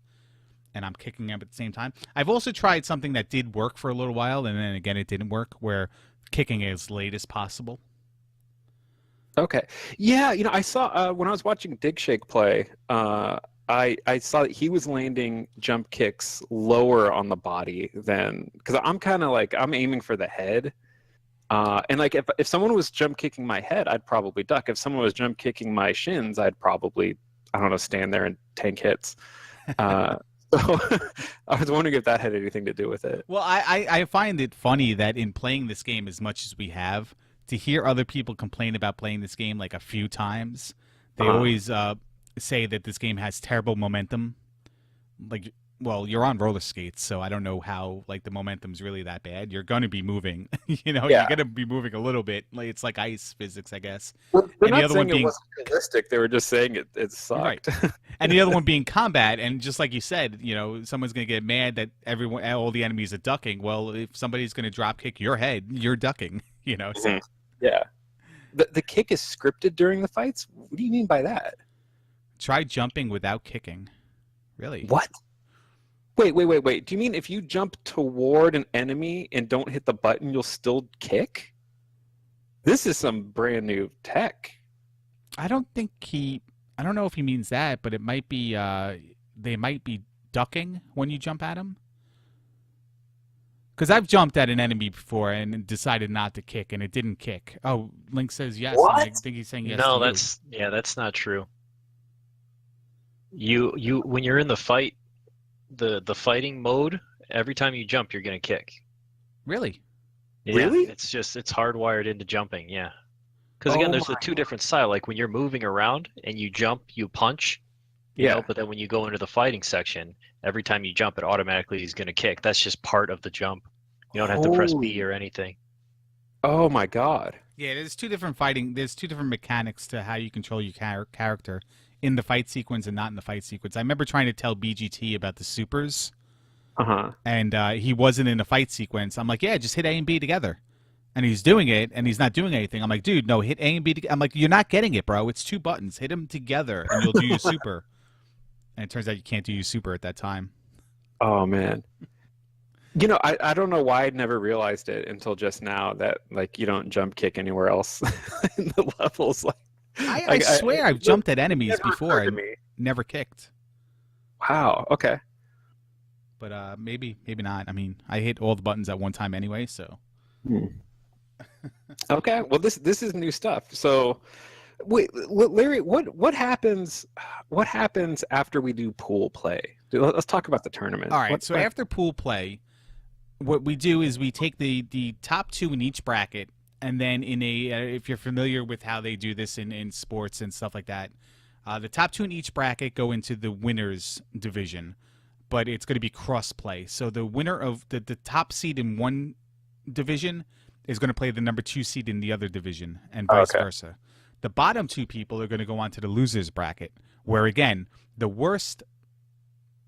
and I'm kicking them at the same time. I've also tried something that did work for a little while, and then again it didn't work, where kicking as late as possible. Okay. Yeah, I saw when I was watching Dig Shake play, I saw that he was landing jump kicks lower on the body than, because I'm kind of like, I'm aiming for the head. And like if someone was jump kicking my head, I'd probably duck. If someone was jump kicking my shins, I'd probably, I don't know, stand there and tank hits. So I was wondering if that had anything to do with it. Well, I find it funny that in playing this game as much as we have, to hear other people complain about playing this game like a few times, they always say that this game has terrible momentum. Like, well, you're on roller skates, so I don't know how like the momentum's really that bad. You're going to be moving, you're going to be moving a little bit. Like, it's like ice physics, I guess. Well, they're And not the other saying one being it wasn't realistic. They were just saying it sucked. Right. And the other one being combat, and just like you said, someone's going to get mad that all the enemies are ducking. Well, if somebody's going to drop kick your head, you're ducking. So. Yeah. The kick is scripted during the fights? What do you mean by that? Try jumping without kicking. Really? What? Wait. Do you mean if you jump toward an enemy and don't hit the button, you'll still kick? This is some brand new tech. I don't know if he means that, but it might be they might be ducking when you jump at them. Because I've jumped at an enemy before and decided not to kick, and it didn't kick. Oh, Link says yes. What? And I think he's saying yes. No, to you. that's not true. You when you're in the fight, the fighting mode, every time you jump, you're gonna kick. Really? Yeah, Really? it's hardwired into jumping. Yeah. Because again, there's the two different style. Like when you're moving around and you jump, you punch. You know, but then when you go into the fighting section, every time you jump, it automatically is going to kick. That's just part of the jump. You don't have to press B or anything. Oh my god. Yeah, there's two different mechanics to how you control your character in the fight sequence and not in the fight sequence. I remember trying to tell BGT about the supers. And he wasn't in a fight sequence. I'm like, yeah, just hit A and B together. And he's doing it, and he's not doing anything. I'm like, dude, no, hit A and B together. I'm like, you're not getting it, bro. It's two buttons. Hit them together, and you'll do your super. And it turns out you can't do your super at that time. Oh, man. I don't know why I'd never realized it until just now that, like, you don't jump kick anywhere else in the levels. Like, I swear I've jumped at enemies before and never kicked. Wow, okay. But maybe not. I mean, I hit all the buttons at one time anyway, so... Okay, well this is new stuff. So wait, Larry, what happens after we do pool play? Let's talk about the tournament. All right, after pool play, what we do is we take the top two in each bracket, and then in if you're familiar with how they do this in sports and stuff like that, the top two in each bracket go into the winners division, but it's going to be cross play. So the winner of the top seed in one division is going to play the number 2 seed in the other division, and vice versa. The bottom two people are going to go on to the losers bracket, where again the worst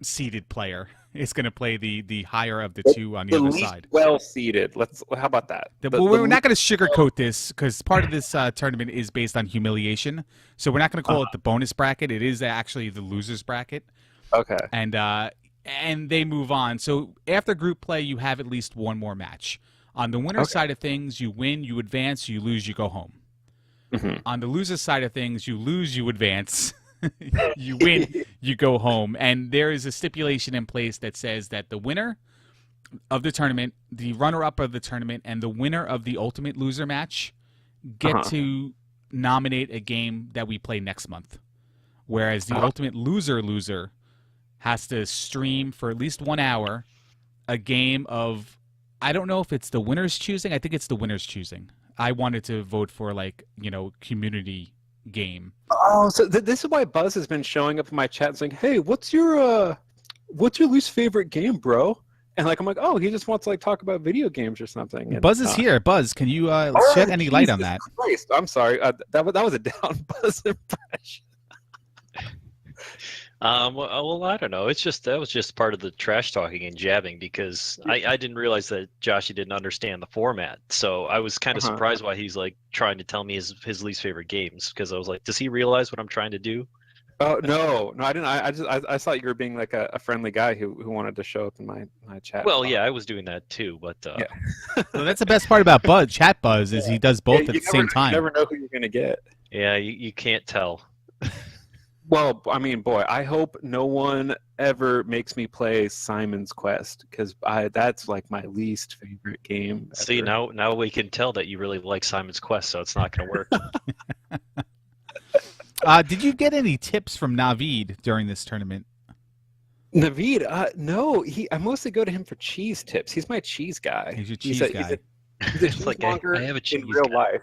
seeded player is going to play the higher of the two on the other side. Well seeded. How about that? We're not going to sugarcoat this because part of this tournament is based on humiliation, so we're not going to call it the bonus bracket. It is actually the losers bracket. Okay. And they move on. So after group play, you have at least one more match. On the winner side of things, you win, you advance, you lose, you go home. On the loser side of things, you lose, you advance, you win, you go home. And there is a stipulation in place that says that the winner of the tournament, the runner-up of the tournament, and the winner of the ultimate loser match get to nominate a game that we play next month. Whereas the ultimate loser has to stream for at least 1 hour a game of... I don't know if it's the winner's choosing. I think it's the winner's choosing. I wanted to vote for, community game. Oh, so this is why Buzz has been showing up in my chat saying, hey, what's your least favorite game, bro? And, I'm like, oh, he just wants to, talk about video games or something. And, Buzz is here. Buzz, can you shed any light on that? Christ, I'm sorry. That was a down Buzz impression. Well, I don't know. It's just that was just part of the trash talking and jabbing because I didn't realize that Joshy didn't understand the format. So I was kind of Uh-huh. surprised why he's like trying to tell me his least favorite games because I was like, does he realize what I'm trying to do? Oh no, I didn't. I thought you were being like a friendly guy who wanted to show up in my chat. Well, yeah, I was doing that too, but Yeah. So that's the best part about Chat Buzz, is he does both at the same time. You never know who you're gonna get. yeah, you can't tell. Well, I mean, boy, I hope no one ever makes me play Simon's Quest because that's like my least favorite game. See, ever. now we can tell that you really like Simon's Quest, so it's not going to work. Did you get any tips from Navid during this tournament? Naveed, no, I mostly go to him for cheese tips. He's my cheese guy. He's your cheese guy. He's a It's like, cheesemonger I have a cheese in real guy. life.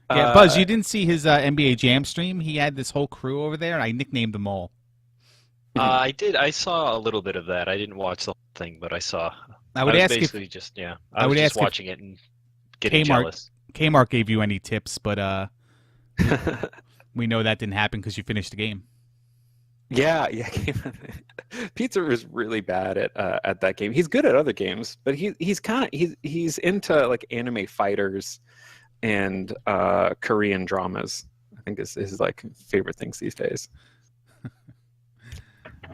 Yeah, Buzz, you didn't see his NBA Jam stream? He had this whole crew over there, and I nicknamed them all. I did. I saw a little bit of that. I didn't watch the whole thing, but I saw. I would was ask if basically just I would was just ask if watching it and getting Kmart jealous. Kmart gave you any tips, but we know that didn't happen because you finished the game. Yeah. Pizza is really bad at that game. He's good at other games, but he's into like anime fighters and Korean dramas. I think is his like favorite things these days.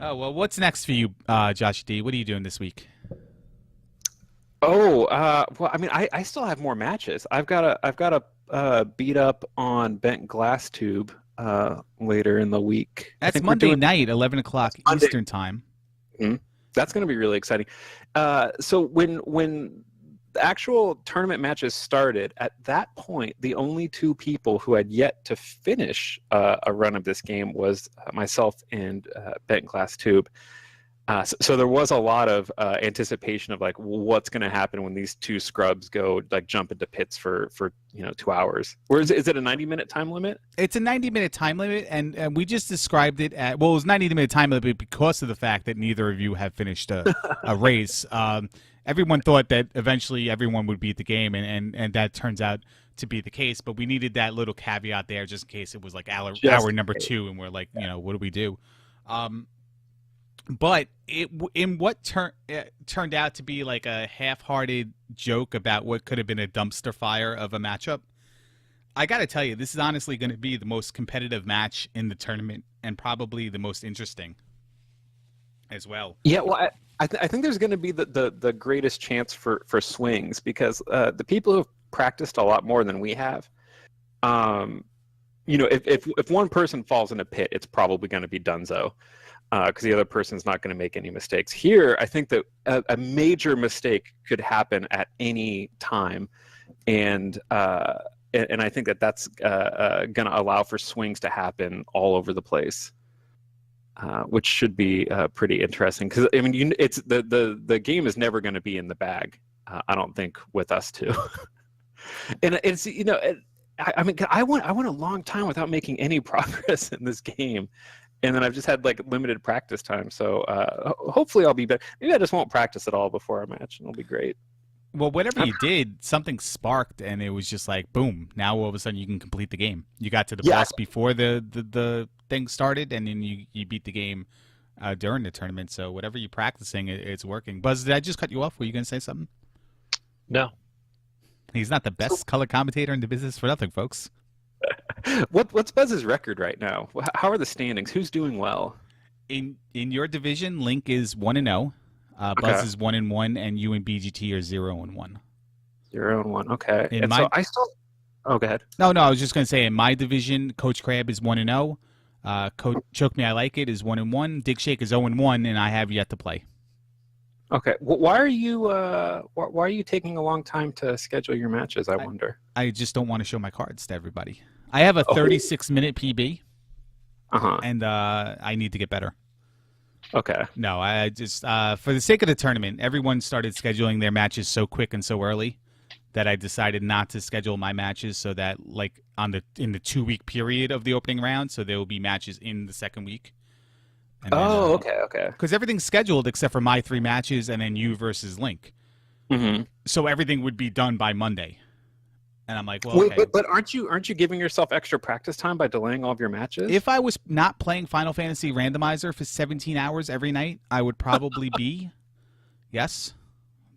Oh, well, what's next for you, Josh D? What are you doing this week? Oh, well, I mean, I still have more matches. I've got to beat up on Bent Glass Tube later in the week. I That's think we're Monday doing- night, 11 o'clock Monday. Eastern time. That's going to be really exciting. So when the actual tournament matches started, at that point, the only two people who had yet to finish a run of this game was myself and Bent Glass Tube. So there was a lot of anticipation of like what's going to happen when these two scrubs go like jump into pits for 2 hours. Or is it a 90-minute time limit? It's a 90-minute time limit, and we just described it at, well, it was 90-minute time limit because of the fact that neither of you have finished a race. Everyone thought that eventually everyone would beat the game, and that turns out to be the case. But we needed that little caveat there just in case it was like hour number 2, and we're like, what do we do? But in what turned out to be like a half-hearted joke about what could have been a dumpster fire of a matchup, I got to tell you, this is honestly going to be the most competitive match in the tournament and probably the most interesting as well. Yeah, well, I think there's going to be the greatest chance for swings because the people who have practiced a lot more than we have, if one person falls in a pit, it's probably going to be Dunzo. Because the other person's not going to make any mistakes. Here, I think that a major mistake could happen at any time, and I think that's going to allow for swings to happen all over the place, which should be pretty interesting. Because I mean, it's the game is never going to be in the bag. I don't think with us two, and it's I mean, I went a long time without making any progress in this game. And then I've just had like limited practice time, so hopefully I'll be better. Maybe I just won't practice at all before our match, and it'll be great. Well, whatever you did, something sparked, and it was just like, boom! Now all of a sudden you can complete the game. You got to the boss before the thing started, and then you beat the game during the tournament. So whatever you're practicing, it's working. Buzz, did I just cut you off? Were you going to say something? No. He's not the best color commentator in the business for nothing, folks. What's Buzz's record right now? How are the standings? Who's doing well? In your division, Link is 1-0. Buzz is 1-1, and you and BGT are 0-1. 0-1. Okay. In and my... so I still. Oh, go ahead. No. I was just going to say in my division, Coach Crab is 1-0. Coach Choke Me I Like It is 1-1. Dig Shake is 0-1, and I have yet to play. Okay. Well, why are you taking a long time to schedule your matches? I wonder. I just don't want to show my cards to everybody. I have a 36-minute PB, and I need to get better. Okay. No, I just for the sake of the tournament, everyone started scheduling their matches so quick and so early that I decided not to schedule my matches so that like in the 2-week period of the opening round, so there will be matches in the second week. And okay. Because everything's scheduled except for my 3 matches and then you versus Link. Mm-hmm. So everything would be done by Monday. And I'm like, well, Wait, okay. but aren't you giving yourself extra practice time by delaying all of your matches? If I was not playing Final Fantasy Randomizer for 17 hours every night, I would probably be. Yes.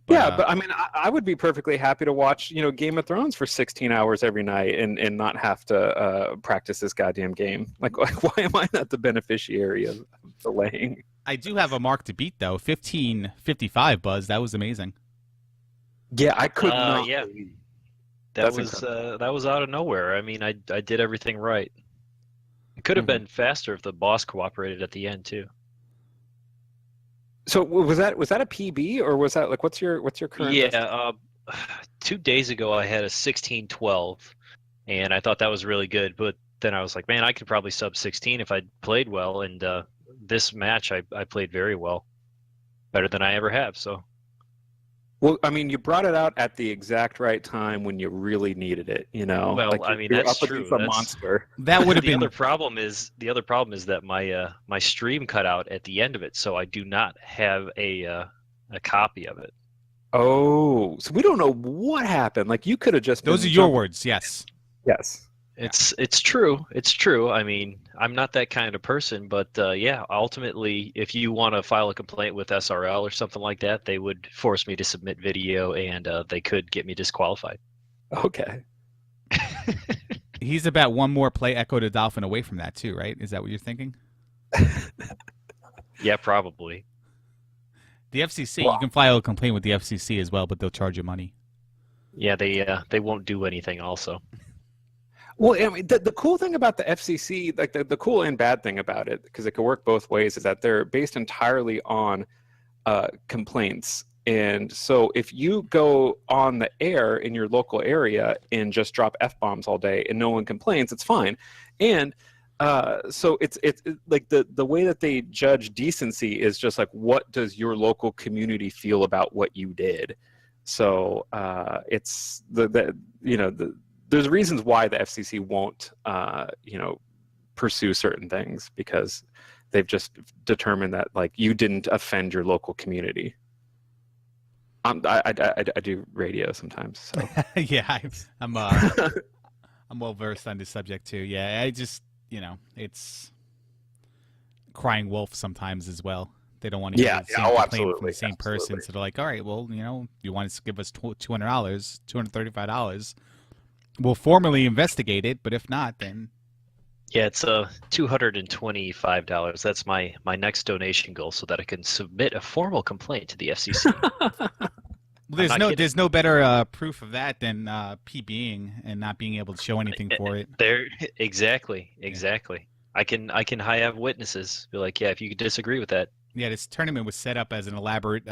But I mean, I would be perfectly happy to watch, Game of Thrones for 16 hours every night and not have to practice this goddamn game. Like, why am I not the beneficiary of delaying? I do have a mark to beat, though. 15:55, Buzz. That was amazing. Yeah, I could not. Yeah. believe- That That's was out of nowhere. I mean, I did everything right. It could have been faster if the boss cooperated at the end too. So was that a PB or was that like what's your current? Yeah, 2 days ago I had a 16-12, and I thought that was really good. But then I was like, man, I could probably sub 16 if I played well. And this match I played very well, better than I ever have. So. Well, I mean, you brought it out at the exact right time when you really needed it. Well, like I mean, you're that's up true. against a That's- monster. That would have The been. other problem is that my stream cut out at the end of it, so I do not have a copy of it. Oh, so we don't know what happened. Like you could have just. Those been are your jumping- words, yes. Yes. It's true. It's true. I mean, I'm not that kind of person, but yeah, ultimately, if you want to file a complaint with SRL or something like that, they would force me to submit video, and they could get me disqualified. Okay. He's about one more play Echo the Dolphin away from that, too, right? Is that what you're thinking? Yeah, probably. The FCC, you can file a complaint with the FCC as well, but they'll charge you money. Yeah, they won't do anything. Also. Well, I mean, the cool thing about the FCC, like the cool and bad thing about it, because it could work both ways, is that they're based entirely on complaints. And so if you go on the air in your local area and just drop F-bombs all day and no one complains, it's fine. And so it's like the way that they judge decency is just like, what does your local community feel about what you did? So it's there's reasons why the FCC won't, pursue certain things because they've just determined that like you didn't offend your local community. I do radio sometimes, so Yeah, I'm well versed on this subject too. Yeah, I just it's crying wolf sometimes as well. They don't want to get the same complaint from the same person, so they're like, all right, well, you want to give us $200, $235. We'll formally investigate it, but if not, then Yeah, it's $225. That's my next donation goal, so that I can submit a formal complaint to the FCC. well, there's no better proof of that than PBing and not being able to show anything for it. There, exactly. I can have witnesses. Be like, yeah, if you could disagree with that. Yeah, this tournament was set up as an elaborate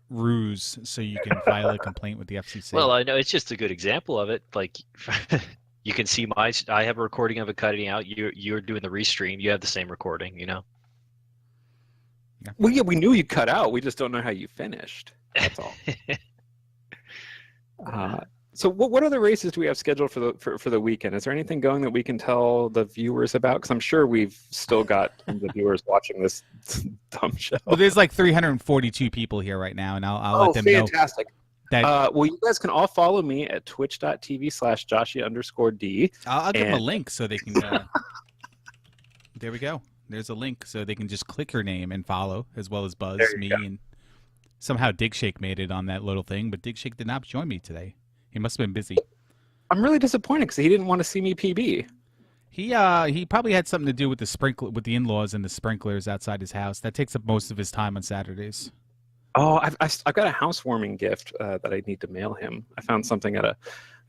ruse so you can file a complaint with the FCC. Well, I know it's just a good example of it. Like, you can see I have a recording of it cutting out. You're doing the restream. You have the same recording. Yeah. Well, yeah, we knew you cut out. We just don't know how you finished. That's all. So what other races do we have scheduled for the weekend? Is there anything going that we can tell the viewers about? Because I'm sure we've still got the viewers watching this dumb show. Well, there's like 342 people here right now, and I'll let them fantastic. know. That, well, you guys can all follow me at twitch.tv/Joshy_D. I'll give them a link so they can. There we go. There's a link so they can just click her name and follow, as well as Buzz, me, and somehow Digshake made it on that little thing, but Digshake did not join me today. He must have been busy. I'm really disappointed because he didn't want to see me PB. He probably had something to do with the in-laws and the sprinklers outside his house. That takes up most of his time on Saturdays. Oh, I've got a housewarming gift that I need to mail him. I found something at a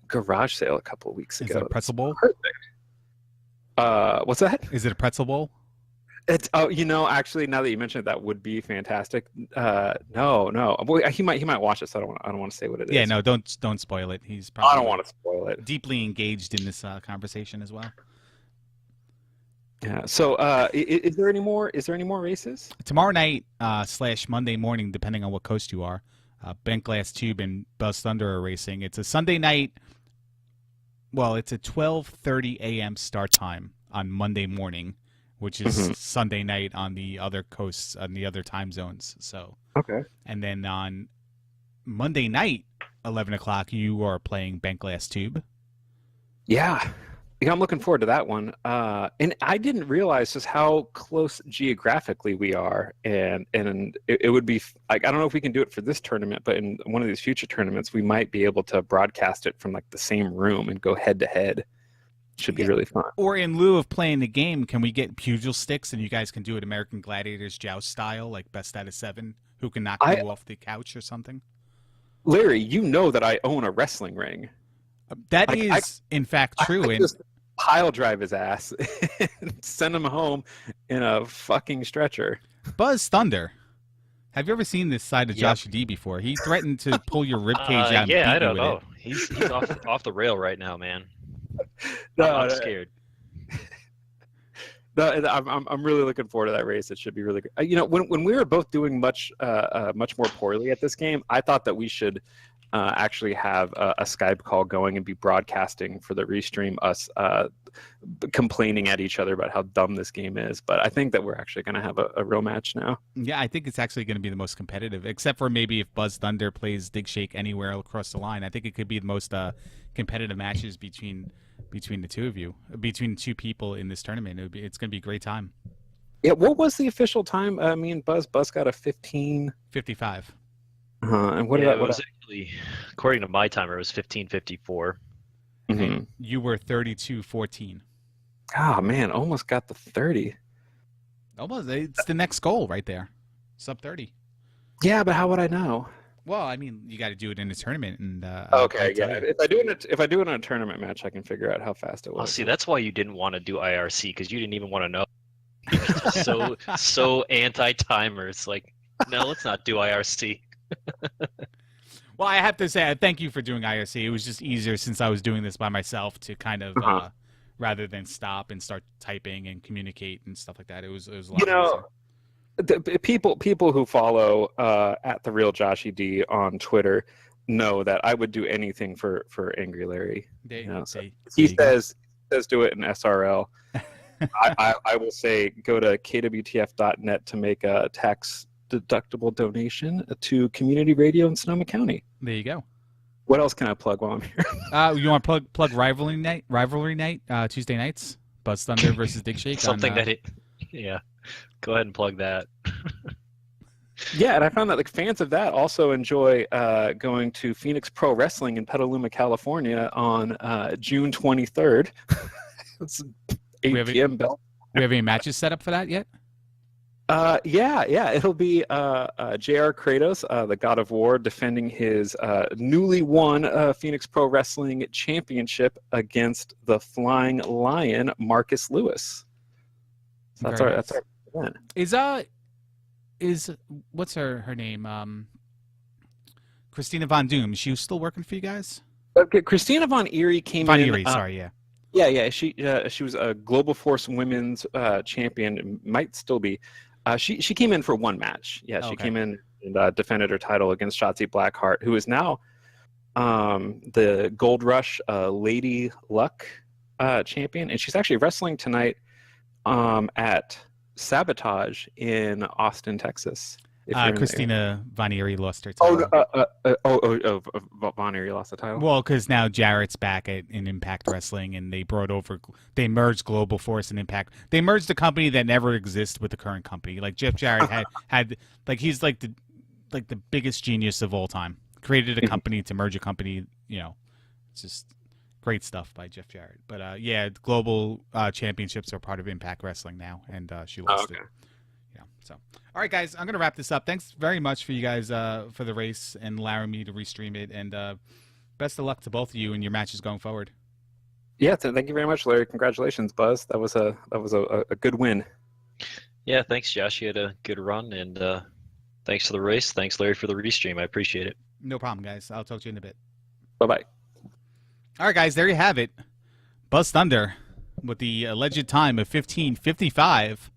garage sale a couple of weeks ago. Is it a pretzel bowl? Perfect. What's that? Is it a pretzel bowl? It's actually now that you mention it, that would be fantastic. No. Boy, he might watch it, so I don't want to say what it is. Yeah, no, don't spoil it. He's probably I don't want to spoil it. Deeply engaged in this conversation as well. Yeah. So, is there any more races? Tomorrow night / Monday morning, depending on what coast you are, Bent Glass Tube and BuzzThunder are racing. It's a Sunday night. Well, it's a 12:30 a.m. start time on Monday morning, which is Sunday night on the other coasts, on the other time zones. So okay. And then on Monday night, 11 o'clock, you are playing Bent Glass Tube. Yeah. Yeah, I'm looking forward to that one. And I didn't realize just how close geographically we are, and it would be like, I don't know if we can do it for this tournament, but in one of these future tournaments, we might be able to broadcast it from like the same room and go head to head. Should be really fun. Or in lieu of playing the game, can we get pugil sticks and you guys can do it American Gladiators joust style, like best out of 7? Who can knock you off the couch or something? Larry, you know that I own a wrestling ring. That is, in fact, true. I just pile drive his ass and send him home in a fucking stretcher. BuzzThunder. Have you ever seen this side of Joshy D before? He threatened to pull your ribcage out. Yeah, and I beat don't you know. with He's off the rail right now, man. I'm scared. No, I'm really looking forward to that race. It should be really good. You know, when we were both doing much more poorly at this game, I thought that we should actually have a Skype call going and be broadcasting for the restream, us complaining at each other about how dumb this game is. But I think that we're actually going to have a real match now. Yeah, I think it's actually going to be the most competitive, except for maybe if BuzzThunder plays Dig Shake anywhere across the line. I think it could be the most competitive matches between the two of you, between two people in this tournament. It's going to be a great time. Yeah, what was the official time? Me and Buzz got a 15:55. And what it was actually, according to my timer, it was 15:54. Mm-hmm. You were 32:14. Oh man, almost got the 30. Almost. It's the next goal right there. Sub 30. Yeah, but how would I know? Well, I mean, you got to do it in a tournament, and okay, yeah. If I do it in a tournament match, I can figure out how fast it was. Oh, see, that's why you didn't want to do IRC, because you didn't even want to know. so anti-timer. It's like, no, let's not do IRC. Well, I have to say, thank you for doing IRC. It was just easier since I was doing this by myself to kind of, rather than stop and start typing and communicate and stuff like that. It was a lot easier. The people who follow at the real Joshy D on Twitter know that I would do anything for Angry Larry. He says do it in SRL. I will say go to kwtf.net to make a tax deductible donation to community radio in Sonoma County. There you go. What else can I plug while I'm here? You want to plug rivalry night Tuesday nights, BuzzThunder versus Dig Shake. Yeah. Go ahead and plug that. Yeah, and I found that like fans of that also enjoy going to Phoenix Pro Wrestling in Petaluma, California on June 23rd. It's 8 p.m. bell. We have any matches set up for that yet? Yeah. It'll be JR Kratos, the God of War, defending his newly won Phoenix Pro Wrestling Championship against the Flying Lion, Marcus Lewis. So that's our event. Is what's her name? Christina Von Doom. Is she still working for you guys? Okay, Christina Von Eerie came in. Von Eerie, sorry, yeah. Yeah. She was a Global Force Women's champion. Might still be. She came in for one match. Yeah, she came in and defended her title against Shotzi Blackheart, who is now the Gold Rush Lady Luck champion, and she's actually wrestling tonight at Sabotage in Austin, Texas. Christina Von Eerie lost her title. Von Eerie lost the title. Well, because now Jarrett's back in Impact Wrestling, and they merged Global Force and Impact. They merged a company that never existed with the current company. Like Jeff Jarrett had like he's like the biggest genius of all time. Created a company to merge a company. It's just great stuff by Jeff Jarrett. But yeah, Global Championships are part of Impact Wrestling now, and she lost it. Yeah. So, all right, guys, I'm gonna wrap this up. Thanks very much for you guys for the race and allowing me to restream it. And best of luck to both of you in your matches going forward. Yeah, thank you very much, Larry. Congratulations, Buzz. That was a good win. Yeah, thanks, Josh. You had a good run, and thanks for the race. Thanks, Larry, for the restream. I appreciate it. No problem, guys. I'll talk to you in a bit. Bye-bye. All right, guys, there you have it. BuzzThunder, with the alleged time of 15:55,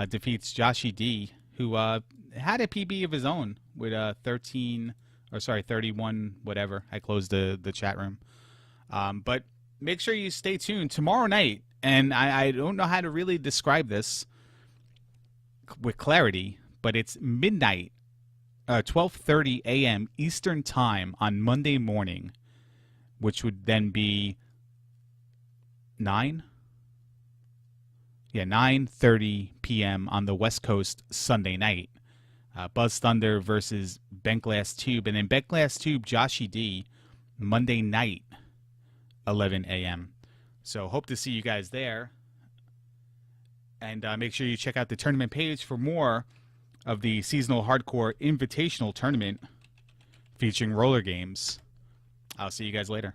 defeats Joshy D, who had a PB of his own with 31, whatever. I closed the chat room. But make sure you stay tuned tomorrow night. And I don't know how to really describe this with clarity, but it's midnight, 12:30 a.m. Eastern Time on Monday morning, which would then be 9? Yeah, 9:30 p.m. on the West Coast Sunday night. BuzzThunder versus Bent Glass Tube. And then Bent Glass Tube, Joshy D, Monday night, 11 a.m. So hope to see you guys there. And make sure you check out the tournament page for more of the Seasonal Hardcore Invitational Tournament featuring Rollergames. I'll see you guys later.